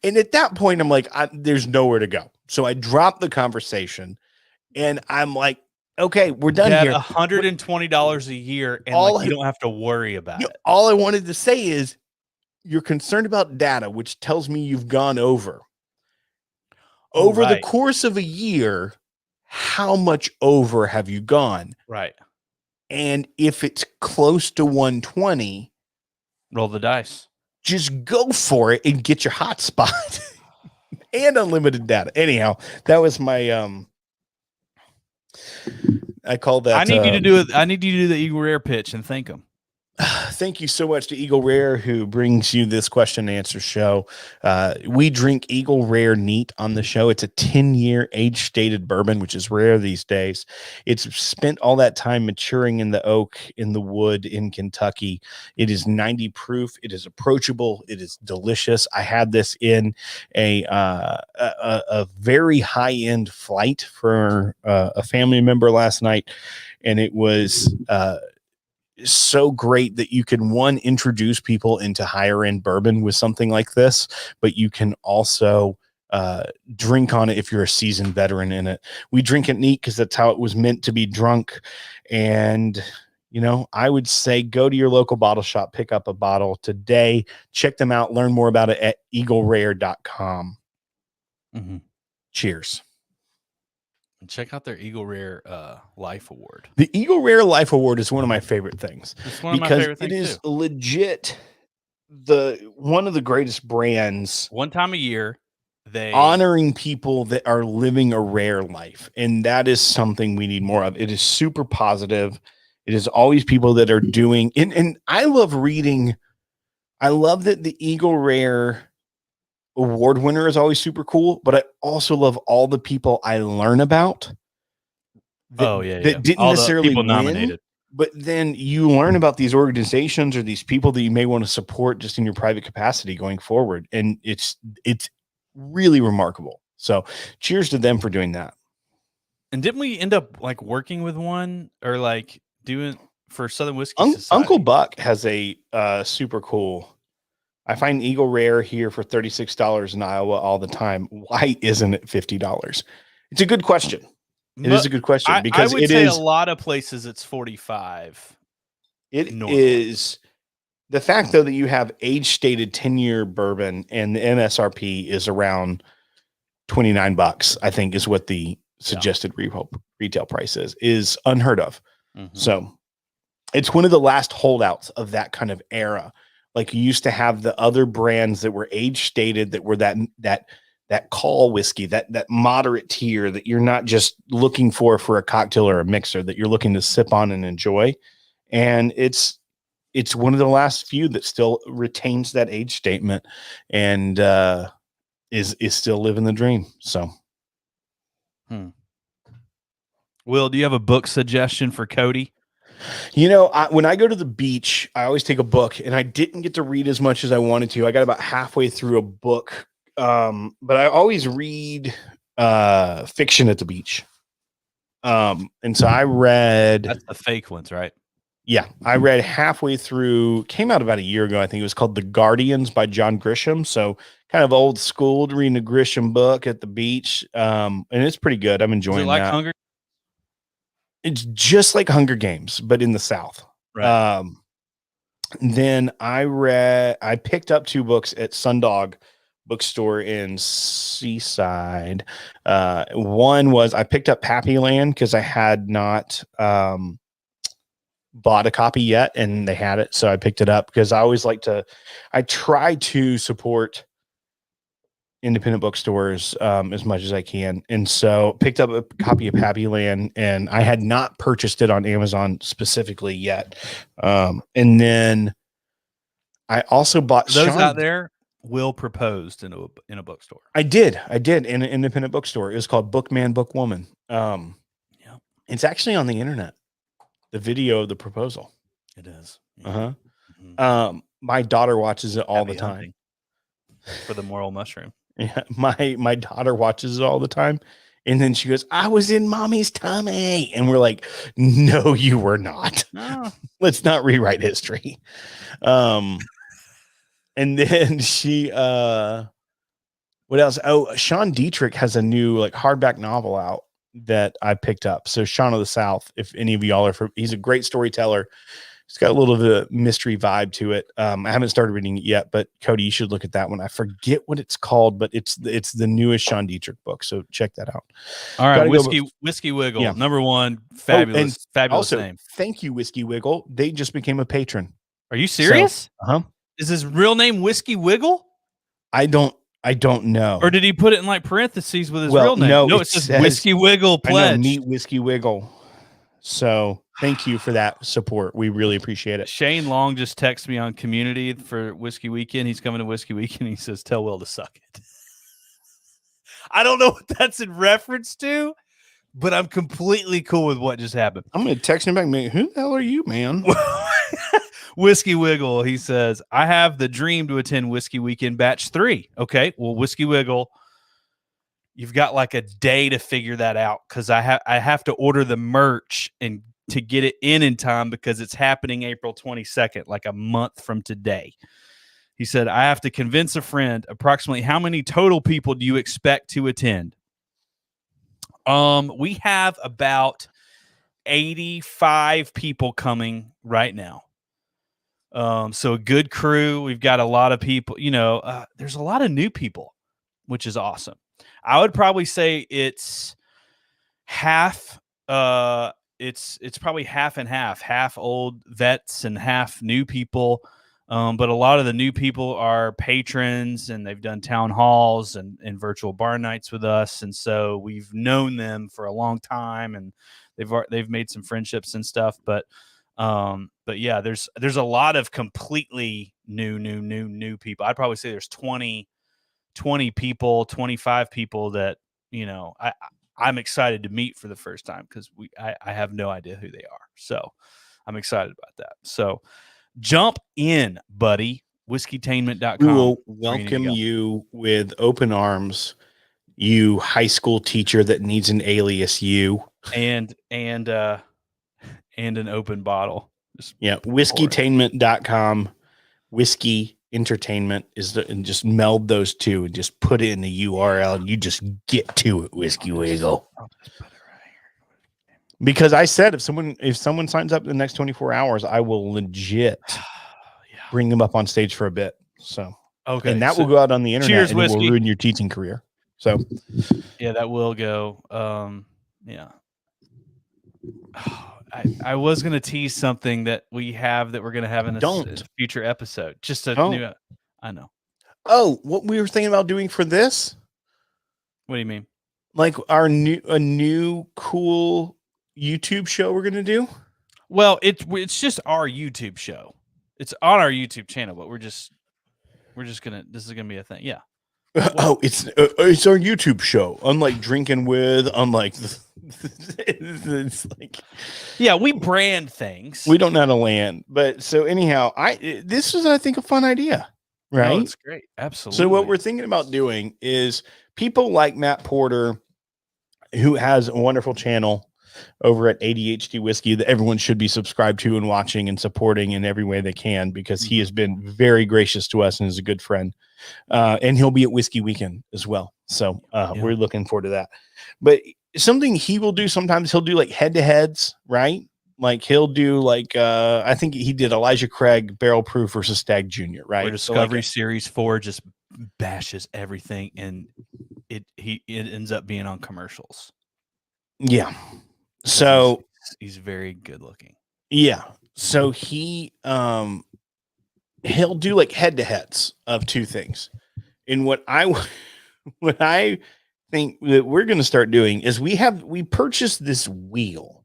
And at that point, I'm like, there's nowhere to go. So I dropped the conversation, and I'm like, okay, we're done here. $120 a year, and you don't have to worry about it. All I wanted to say is, you're concerned about data, which tells me you've gone over the course of a year. How much over have you gone? Right. And if it's close to 120, roll the dice. Just go for it and get your hotspot and unlimited data. Anyhow, that was my I call that. I need you to do it. I need you to do the Eagle Rare pitch and thank them. Thank you so much to Eagle Rare, who brings you this question and answer show. We drink Eagle Rare neat on the show. It's a 10-year age-stated bourbon, which is rare these days. It's spent all that time maturing in the oak, in the wood in Kentucky. It is 90 proof. It is approachable. It is delicious. I had this in a very high-end flight for a family member last night, and it was so great that you can introduce people into higher end bourbon with something like this, but you can also drink on it if you're a seasoned veteran in it. We drink it neat because that's how it was meant to be drunk. And I would say go to your local bottle shop, pick up a bottle today, check them out, learn more about it at eaglerare.com. Cheers. Check out their Eagle Rare Life Award. The Eagle Rare Life Award is one of my favorite things. It's one of my favorite things. It is legit one of the greatest brands. One time a year, they honoring people that are living a rare life, and that is something we need more of. It is super positive. It is always people that are doing, and I love reading. I love that the Eagle Rare award winner is always super cool, but I also love all the people I learn about that didn't all necessarily win, nominated. But then you learn about these organizations or these people that you may want to support just in your private capacity going forward, and it's really remarkable. So cheers to them for doing that. And didn't we end up like working with one or like doing for Southern Whiskey Society? Uncle Buck has a super cool. I find Eagle Rare here for $36 in Iowa all the time. Why isn't it $50? It's a good question. It is a good question because I would say a lot of places it's $45. It is the fact though that you have age-stated 10-year bourbon and the MSRP is around $29. I think is what the suggested retail price is unheard of. So it's one of the last holdouts of that kind of era. Like you used to have the other brands that were age stated that were that that call whiskey, that moderate tier that you're not just looking for a cocktail or a mixer, that you're looking to sip on and enjoy. And it's one of the last few that still retains that age statement and is still living the dream. So, Will, do you have a book suggestion for Cody? When I go to the beach, I always take a book, and I didn't get to read as much as I wanted to. I got about halfway through a book, but I always read fiction at the beach. And so I read. That's the fake ones, right? Yeah, I read halfway through. Came out about a year ago, I think. It was called The Guardians by John Grisham. So kind of old school, reading a Grisham book at the beach, and it's pretty good. I'm enjoying that. Hunger? It's just like Hunger Games, but in the South. Right. Then I picked up 2 books at Sundog bookstore in Seaside. One was I picked up Pappyland because I had not bought a copy yet, and they had it, so I picked it up because I try to support independent bookstores as much as I can, and so picked up a copy of Pappyland, and I had not purchased it on Amazon specifically yet. And then I also bought those out there. Will proposed in a bookstore. I did in an independent bookstore. It was called Bookman Bookwoman. Yeah, it's actually on the internet. The video of the proposal. It is. Yeah. Mm-hmm. My daughter watches it all the time. For the moral mushroom. Yeah, my daughter watches it all the time, and then she goes, "I was in mommy's tummy," and we're like, "No, you were not. No. Let's not rewrite history." And then she, what else? Oh, Sean Dietrich has a new hardback novel out that I picked up. So Sean of the South, if any of y'all he's a great storyteller. It's got a little bit of mystery vibe to it. I haven't started reading it yet, but Cody, you should look at that one. I forget what it's called, but it's the newest Sean Dietrich book. So check that out. All right. Whiskey Wiggle. Yeah. Number 1. Fabulous. Fabulous also, name. Thank you, Whiskey Wiggle. They just became a patron. Are you serious? So, Is his real name Whiskey Wiggle? I don't know. Or did he put it in parentheses with his real name? No, it says Whiskey Wiggle pledge. Meet Whiskey Wiggle. So thank you for that support. We really appreciate it. Shane Long just texted me on community for Whiskey Weekend. He's coming to Whiskey Weekend. He says, "Tell Will to suck it." I don't know what that's in reference to, but I'm completely cool with what just happened. I'm going to text him back. Who the hell are you, man? Whiskey Wiggle. He says, "I have the dream to attend Whiskey Weekend Batch 3. Okay. Well, Whiskey Wiggle, you've got a day to figure that out because I have to order the merch and to get it in time because it's happening April 22nd, a month from today." He said, "I have to convince a friend. Approximately how many total people do you expect to attend?" We have about 85 people coming right now. So a good crew. We've got a lot of people, there's a lot of new people, which is awesome. I would probably say it's half, it's probably half and half old vets and half new people. But a lot of the new people are patrons and they've done town halls and virtual bar nights with us. And so we've known them for a long time and they've made some friendships and stuff. But yeah, there's a lot of completely new people. I'd probably say there's 20 people, 25 people that, I'm excited to meet for the first time because I have no idea who they are. So I'm excited about that. So jump in, buddy. Whiskeytainment.com. We will welcome you with open arms, you high school teacher that needs an alias, you. And an open bottle. Whiskeytainment.com. Whiskey Entertainment and just meld those two and just put it in the URL and you just get to it, Whiskey Wiggle. I'll just put it right here. Because I said if someone signs up in the next 24 hours, I will legit bring them up on stage for a bit. So okay, and that will go out on the internet. Cheers, and whiskey. It will ruin your teaching career. So yeah, that will go. Yeah. I was going to tease something that we're going to have in a future episode. Just a new, I know. Oh, what we were thinking about doing for this? What do you mean? Like a new cool YouTube show we're gonna do? Well, it's just our YouTube show. It's on our YouTube channel, but we're just gonna. This is gonna be a thing. Yeah. Oh, it's our YouTube show. Unlike drinking with, it's like Yeah, we brand things. we don't know how to land. But so anyhow, this is I think a fun idea, right? No, it's great. Absolutely. So what we're thinking about doing is people like Matt Porter, who has a wonderful channel over at ADHD Whiskey that everyone should be subscribed to and watching and supporting in every way they can, because he has been very gracious to us and is a good friend. And he'll be at Whiskey Weekend as well. So we're looking forward to that. But something he will do sometimes, he'll do like head-to-heads, right? Like he'll do like I think he did Elijah Craig Barrel Proof versus Stag Jr., right? Where Discovery Series 4 just bashes everything, and it ends up being on commercials. Yeah. So he's very good looking. Yeah. So he'll do like head-to-heads of two things. And what I think that we're going to start doing is we purchased this wheel,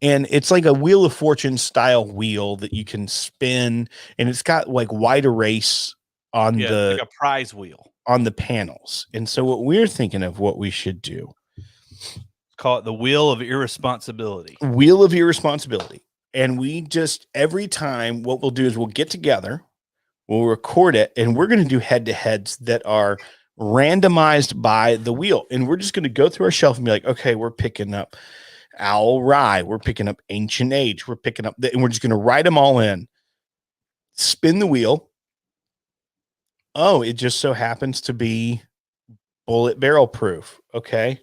and it's like a Wheel of Fortune style wheel that you can spin, and it's got like wide erase on like a prize wheel on the panels. And so what we're thinking of what we should do, call it the Wheel of Irresponsibility. Wheel of Irresponsibility. And we just, every time, what we'll do is we'll get together, we'll record it, and we're going to do head-to-heads that are randomized by the wheel. And we're just going to go through our shelf and be like, okay, we're picking up Owl Rye, we're picking up Ancient Age, we're picking up, and we're just going to write them all in, spin the wheel. Oh, it just so happens to be Bullet Barrel Proof. Okay.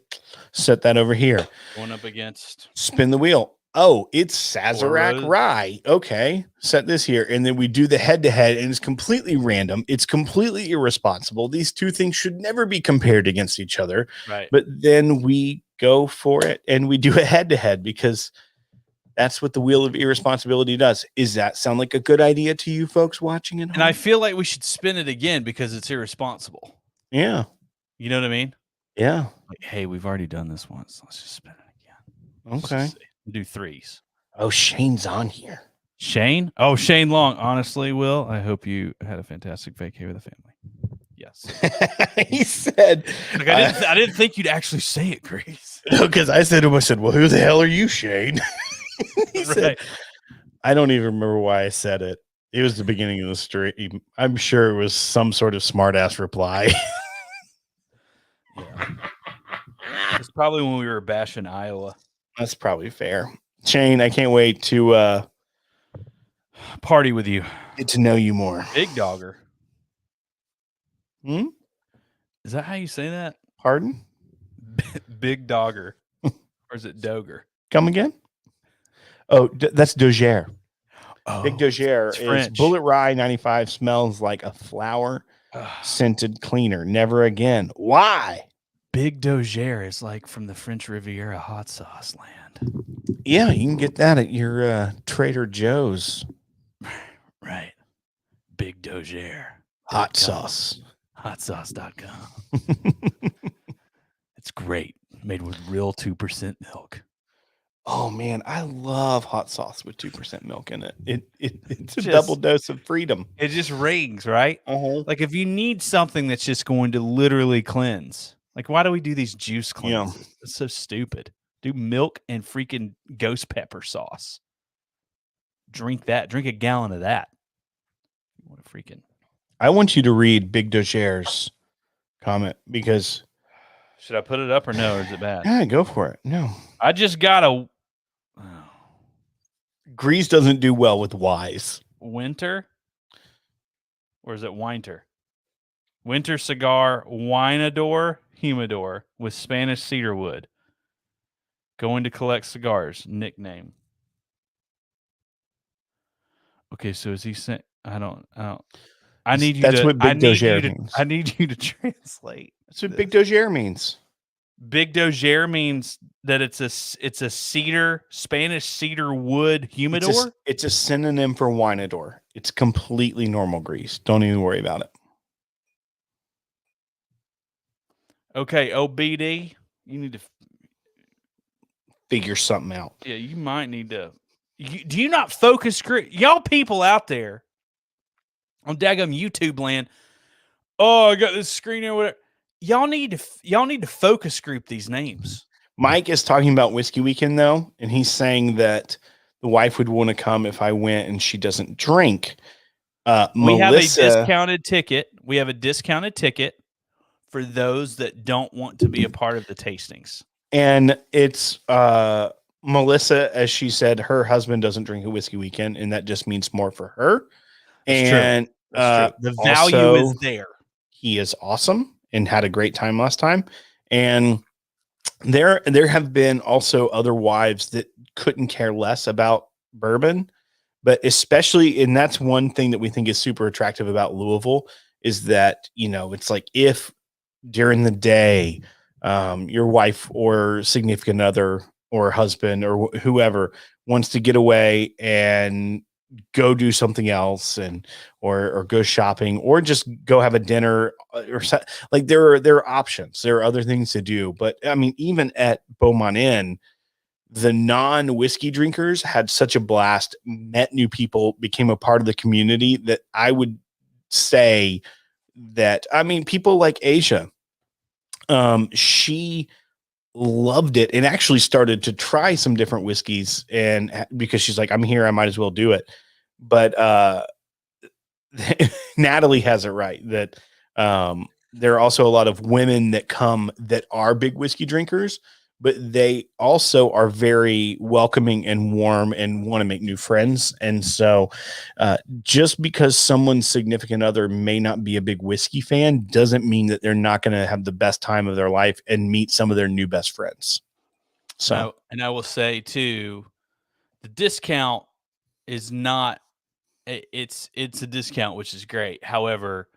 Set that over here. Going up against. Spin the wheel. Oh, it's Sazerac Rye. Okay. Set this here. And then we do the head-to-head, and it's completely random. It's completely irresponsible. These two things should never be compared against each other. Right. But then we go for it and we do a head-to-head, because that's what the Wheel of Irresponsibility does. Is that sound like a good idea to you folks watching at home? And I feel like we should spin it again because it's irresponsible. Yeah. You know what I mean? Yeah. Like, hey, we've already done this once. Let's just spin it again. Okay. Do threes. Oh, Shane's on here. Shane? Oh, Shane Long. Honestly, Will, I hope you had a fantastic vacay with the family. Yes. He said, like, I didn't think you'd actually say it, Grace. No, because I said to him, I said, well, who the hell are you, Shane? He said, I don't even remember why I said it. It was the beginning of the stream. I'm sure it was some sort of smart ass reply. Yeah. It's probably when we were bashing Iowa. That's probably fair. Shane, I can't wait to party with you. Get to know you more. Big Dogger. Hmm? Is that how you say that? Pardon? Big Dogger. Or is it Doger? Come again? Oh, that's Doger. Oh, Big Doger is Bullet Rye 95, smells like a flower scented cleaner. Never again. Why? Big Doger is like from the French Riviera hot sauce land. Yeah, you can get that at your Trader Joe's. Right. Big Doger. Hot sauce. Hotsauce.com. It's great. Made with real 2% milk. Oh man, I love hot sauce with 2% milk in it. It's a double dose of freedom. It just rings, right? Uh-huh. Like if you need something that's just going to literally cleanse, like why do we do these juice cleanses? Yeah. It's so stupid. Do milk and freaking ghost pepper sauce. Drink that. Drink a gallon of that. What a freaking. I want you to read Big Doger's comment, because. Should I put it up or no? Or is it bad? Yeah, go for it. No. I just got a. Grease doesn't do well with Y's. Winter? Or is it Winter? Winter cigar, Winador, Humidor with Spanish cedar wood. Going to collect cigars. Nickname. Okay, so is he saying? I need you. That's what Big Doger means. I need you to translate. That's what Big Doger means. Big Doger means that it's a cedar, Spanish cedar wood humidor. It's a synonym for Winador. It's completely normal grease. Don't even worry about it. Okay, OBD, you need to. Figure something out. Yeah, you might need to. Do you not focus group? Y'all people out there on daggum YouTube land. Oh, I got this screen or whatever. Y'all need to focus group these names. Mike is talking about Whiskey Weekend though, and he's saying that the wife would want to come if I went and she doesn't drink. We Melissa, have a discounted ticket. We have a discounted ticket for those that don't want to be a part of the tastings. and it's Melissa, as she said, her husband doesn't drink a Whiskey Weekend, and that just means more for her. That's true. And That's true. The value also, is there. he is awesome and had a great time last time. And there have been also other wives that couldn't care less about bourbon, but especially, and that's one thing that we think is super attractive about Louisville is that, you know, it's like if during the day, your wife or significant other or husband or whoever wants to get away and go do something else and or go shopping or just go have a dinner or like there are options. There are other things to do. But I mean, even at Beaumont Inn, the non-whiskey drinkers had such a blast, met new people, became a part of the community that I would say that, I mean, people like Asia, she loved it and actually started to try some different whiskeys, and because she's like, I'm here, I might as well do it. But Natalie has it right that there are also a lot of women that come that are big whiskey drinkers, but they also are very welcoming and warm and want to make new friends. And so just because someone's significant other may not be a big whiskey fan doesn't mean that they're not going to have the best time of their life and meet some of their new best friends. So, and I will say too, the discount is not, it's a discount, which is great. However,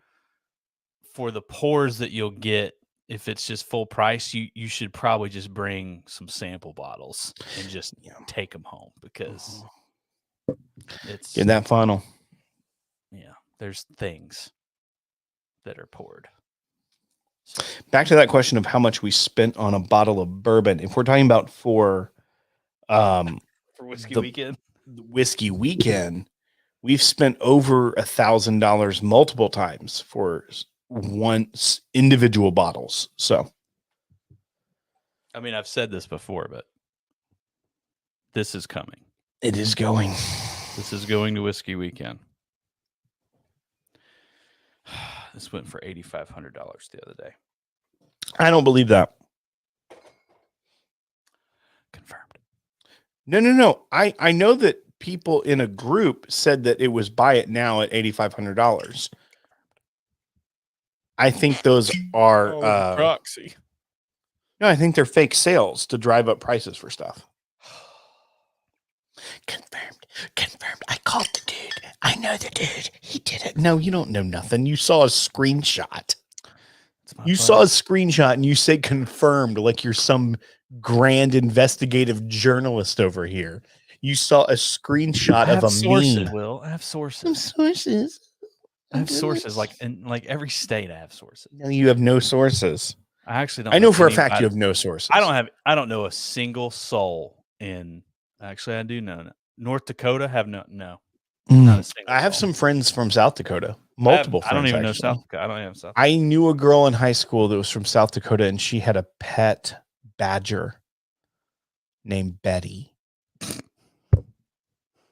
for the pours that you'll get, if it's just full price, you should probably just bring some sample bottles and just take them home because it's get that funnel. Yeah, there's things that are poured. So. Back to that question of how much we spent on a bottle of bourbon. If we're talking about for Whiskey Weekend, Whiskey Weekend, we've spent over $1,000 multiple times for once individual bottles. So, I mean, I've said this before, but this is coming. It is going. This is going to Whiskey Weekend. This went for $8,500 the other day. I don't believe that. Confirmed. No. I know that people in a group said that it was buy it now at $8,500. I think those are proxy. No, I think they're fake sales to drive up prices for stuff. Confirmed. I called the dude. I know the dude. He did it. No, you don't know nothing. You saw a screenshot. You saw a screenshot and you say confirmed like you're some grand investigative journalist over here. You saw a screenshot of a sources, meme. Will, I have sources. Some sources. I have sources like in like every state. I have sources. No, you have no sources. I actually don't. I know for a fact you have no sources. I don't know a single soul in. Actually, I do know. North Dakota have no. Not a single I have soul. some friends from South Dakota. Multiple friends. I don't even know actually. South Dakota. I don't even know South. I knew a girl in high school that was from South Dakota, and she had a pet badger named Betty.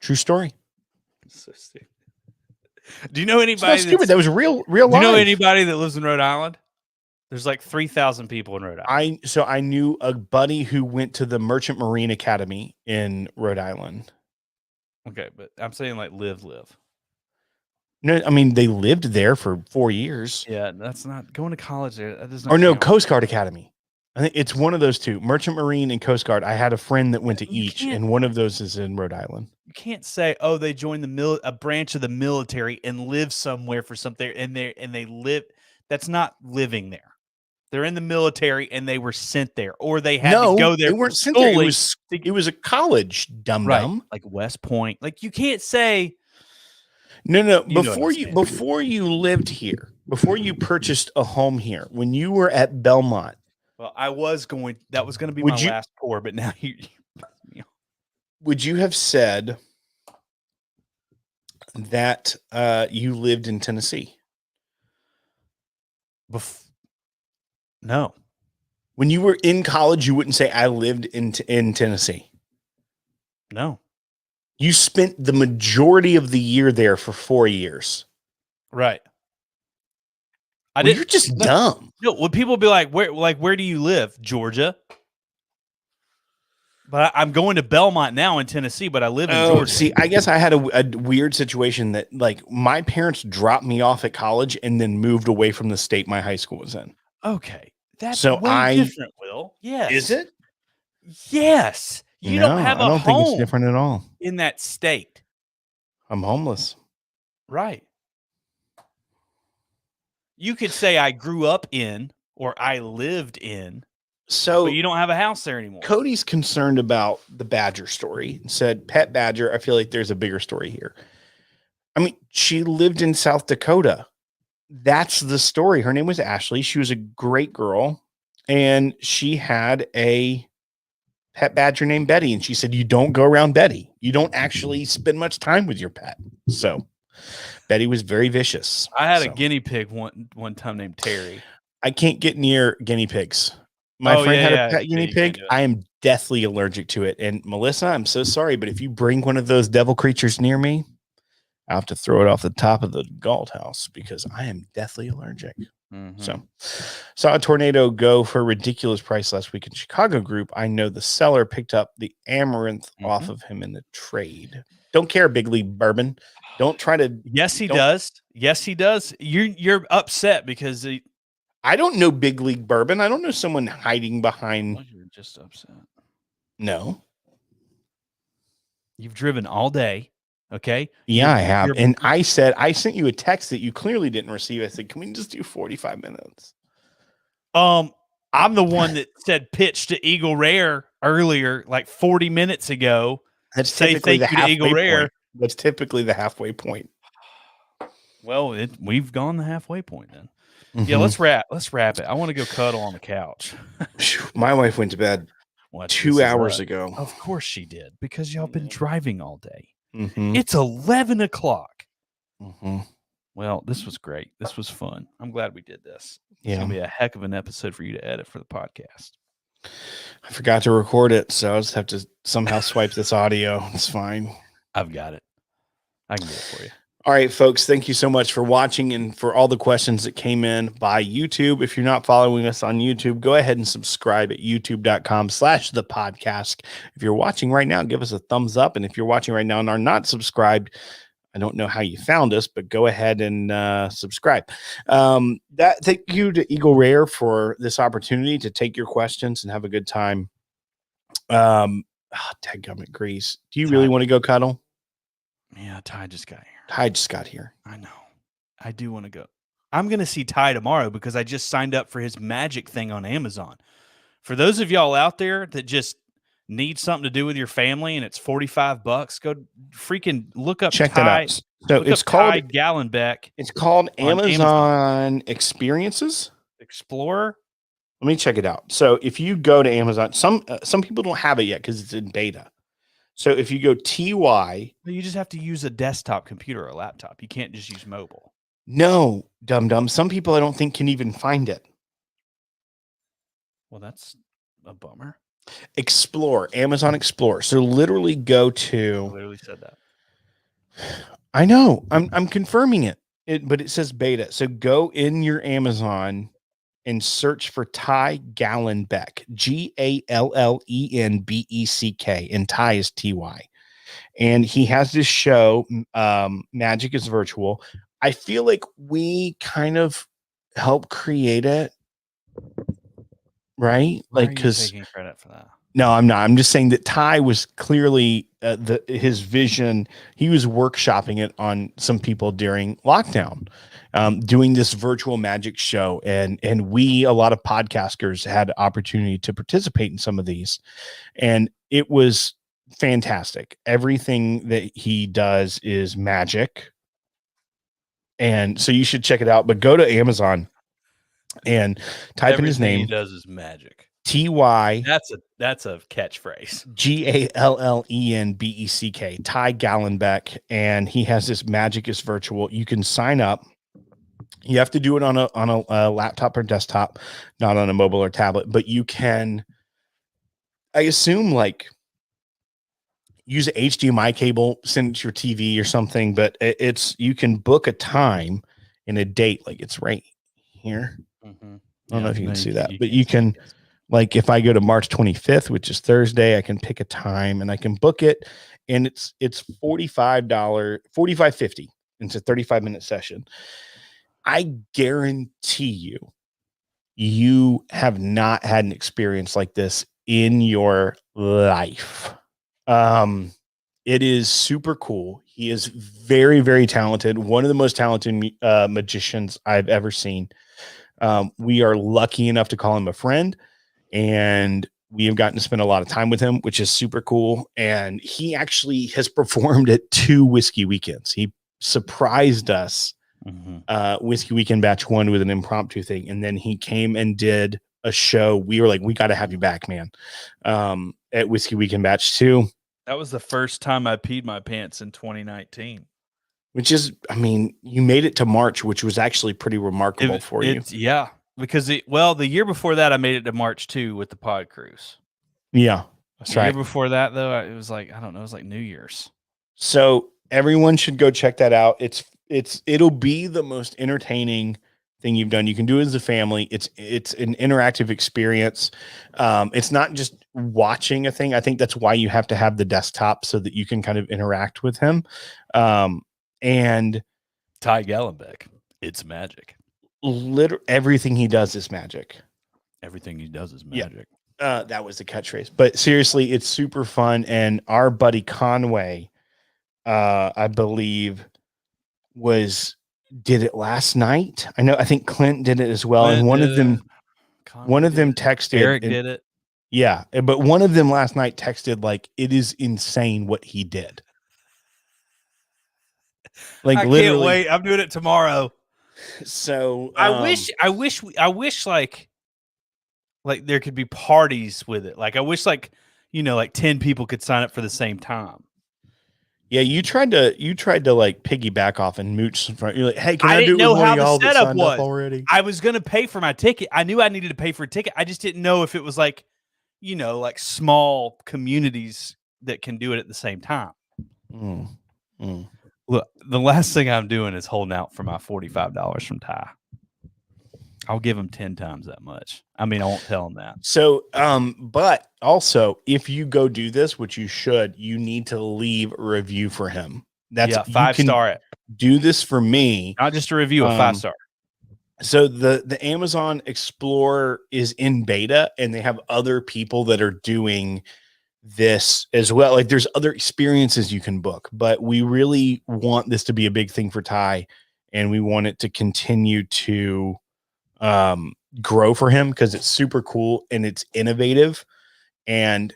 True story. So stupid. Do you know anybody? It's not stupid. That was real. Do you know anybody that lives in Rhode Island? There's like 3,000 people in Rhode Island. I knew a buddy who went to the Merchant Marine Academy in Rhode Island. Okay, but I'm saying like live. No, I mean they lived there for 4 years. Yeah, that's not going to college there. That does not. Or no, Coast Guard Academy. I think it's one of those two, Merchant Marine and Coast Guard. I had a friend that went to each, and one of those is in Rhode Island. You can't say, "Oh, they joined a branch of the military and live somewhere for something," and they live. That's not living there. They're in the military and they were sent there, or they had to go there. They weren't sent there. It was a college, dumb. Like West Point. Like you can't say. No. You know what I'm saying. Before you lived here, before you purchased a home here, when you were at Belmont, Well, that was going to be my would you last pour, but now would you have said that you lived in Tennessee? No. When you were in college, you wouldn't say I lived in Tennessee. No. You spent the majority of the year there for 4 years. Right. You're just dumb. No, would people be like, where do you live? Georgia. But I'm going to Belmont now in Tennessee, but I live in Georgia. See, I guess I had a weird situation that like my parents dropped me off at college and then moved away from the state my high school was in. Okay. That's So way different, Will. Yes. Is it? Yes. You don't have I don't think it's home different at all. in that state. I'm homeless. Right. You could say I grew up in or I lived in, So but you don't have a house there anymore. Cody's concerned about the badger story and said, pet badger, I feel like there's a bigger story here. I mean, she lived in South Dakota. That's the story. Her name was Ashley. She was a great girl. And she had a pet badger named Betty. And she said, you don't go around Betty. You don't actually spend much time with your pet. So Betty was very vicious. I had a guinea pig one time named Terry. I can't get near guinea pigs. My friend had a pet guinea pig. I am deathly allergic to it. And Melissa, I'm so sorry, but if you bring one of those devil creatures near me, I'll have to throw it off the top of the Galt house because I am deathly allergic. Mm-hmm. So saw a tornado go for a ridiculous price last week in Chicago group. I know the seller picked up the amaranth off of him in the trade. Don't care, Big League Bourbon. Don't try to. Yes, he does. Yes, he does. You're upset because I don't know Big League Bourbon. I don't know someone hiding behind. Well, you're just upset. No. You've driven all day. Okay. Yeah, I have. And I sent you a text that you clearly didn't receive. I said, can we just do 45 minutes? I'm the one that said pitch to Eagle Rare earlier, like 40 minutes ago. That's typically the halfway Eagle Rare. point. That's typically the halfway point. Well, we've gone the halfway point then. Mm-hmm. Yeah, let's wrap it. I want to go cuddle on the couch. My wife went to bed 2 hours ago. Of course she did, because y'all been driving all day. Mm-hmm. It's 11 o'clock. Mm-hmm. Well, this was great. This was fun. I'm glad we did this. Yeah. It's going to be a heck of an episode for you to edit for the podcast. I forgot to record it, so I'll just have to somehow swipe this audio. It's fine. I've got it. I can do it for you. All right, folks, thank you so much for watching and for all the questions that came in by YouTube. If you're not following us on YouTube, go ahead and subscribe at youtube.com/the podcast. If you're watching right now, give us a thumbs up. And if you're watching right now and are not subscribed, I don't know how you found us, but go ahead and subscribe. Thank you to Eagle Rare for this opportunity to take your questions and have a good time. Dadgummit Grease. Do you really want to go cuddle? Yeah, Ty just got here. I know. I do want to go. I'm going to see Ty tomorrow because I just signed up for his magic thing on Amazon. For those of y'all out there that just need something to do with your family and it's $45, go freaking look up. Check that out. So it's called Ty Gallenbeck. It's called Amazon Experiences Explorer. Let me check it out. So if you go to Amazon, some people don't have it yet because it's in beta. So if you go TY, you just have to use a desktop computer or a laptop. You can't just use mobile. No, dum-dum. Some people I don't think can even find it. Well, that's a bummer. Explore, Amazon Explore. So literally go to. I literally said that. I know. I'm confirming it. But it says beta. So go in your Amazon and search for Ty Gallenbeck, Gallenbeck, and Ty is TY. And he has this show, Magic is Virtual. I feel like we kind of help create it, right? Why like, because taking credit for that. No, I'm not. I'm just saying that Ty was clearly his vision. He was workshopping it on some people during lockdown, doing this virtual magic show. And we, a lot of podcasters, had opportunity to participate in some of these. And it was fantastic. Everything that he does is magic. And so you should check it out. But go to Amazon and type in his Everything name. he does is magic. Ty That's a catchphrase. Gallenbeck, Ty Gallenbeck, and he has this Magic is Virtual. You can sign up. You have to do it on a laptop or desktop, not on a mobile or tablet. But you can, I assume, like use an HDMI cable, send it to your TV or something. But it's you can book a time and a date, like it's right here. Mm-hmm. I don't know if you can see that, but you can. Like if I go to March 25th, which is Thursday, I can pick a time and I can book it, and it's $45.50. It's a 35-minute session. I guarantee you have not had an experience like this in your life. It is super cool. He is very, very talented. One of the most talented magicians I've ever seen. We are lucky enough to call him a friend. And we have gotten to spend a lot of time with him, which is super cool. And he actually has performed at 2 whiskey weekends. He surprised us Whiskey Weekend Batch 1 with an impromptu thing. And then he came and did a show. We were like, we got to have you back, man. At Whiskey Weekend Batch 2. That was the first time I peed my pants in 2019. Which is, I mean, you made it to March, which was actually pretty remarkable for you. Yeah. Because the year before that, I made it to March 2 with the pod cruise. Yeah, that's right. The year before that, though, it was like, I don't know, it was like New Year's. So everyone should go check that out. It'll be the most entertaining thing you've done. You can do it as a family. It's an interactive experience. It's not just watching a thing. I think that's why you have to have the desktop so that you can kind of interact with him. And Ty Gallenbeck, it's magic. Everything he does is magic. Everything he does is magic. Yeah. That was the catchphrase. But seriously, it's super fun. And our buddy Conway, I believe, did it last night. I think Clint did it as well. And one of them texted. Eric did it. Yeah. But one of them last night texted like, it is insane what he did. Like I literally. Can't wait. I'm doing it tomorrow. So I wish like there could be parties with it. Like I wish like 10 people could sign up for the same time. Yeah, you tried to like piggyback off and mooch some front. You're like, hey, can I do it with one of y'all y'all that signed was. up already? I was gonna pay for my ticket. I knew I needed to pay for a ticket. I just didn't know if it was like, like small communities that can do it at the same time. Look, the last thing I'm doing is holding out for my $45 from Ty. I'll give him 10 times that much. I mean, I won't tell him that. So, but also, if you go do this, which you should, you need to leave a review for him. That's 5-star it. Do this for me. Not just a review, a 5-star. So the Amazon Explorer is in beta, and they have other people that are doing this as well. Like there's other experiences you can book, but we really want this to be a big thing for Ty, and we want it to continue to grow for him because it's super cool and it's innovative. And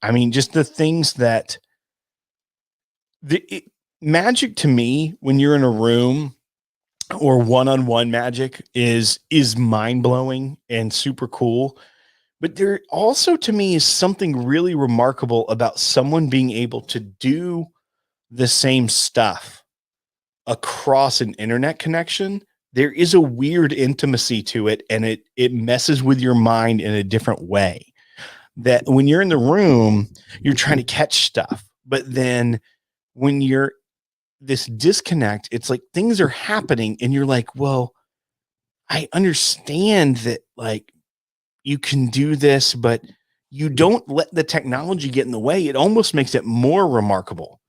I mean, just the things that magic to me, when you're in a room or one-on-one magic is mind-blowing and super cool. But there also, to me, is something really remarkable about someone being able to do the same stuff across an internet connection. There is a weird intimacy to it, and it messes with your mind in a different way. That when you're in the room, you're trying to catch stuff. But then when you're this disconnect, it's like things are happening, and you're like, well, I understand that, like, you can do this, but you don't let the technology get in the way. It almost makes it more remarkable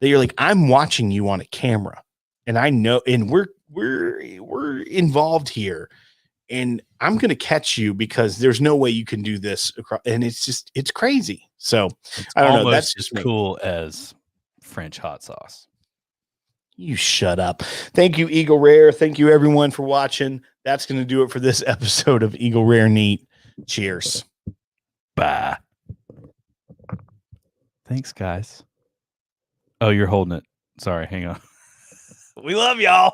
that you're like, I'm watching you on a camera, and I know, and we're involved here, and I'm going to catch you because there's no way you can do this across. And it's crazy. So I don't know. That's just cool as French hot sauce. You shut up. Thank you, Eagle Rare. Thank you everyone for watching. That's going to do it for this episode of Eagle Rare Neat. Cheers. Bye. Thanks, guys. Oh, you're holding it. Sorry, hang on. We love y'all.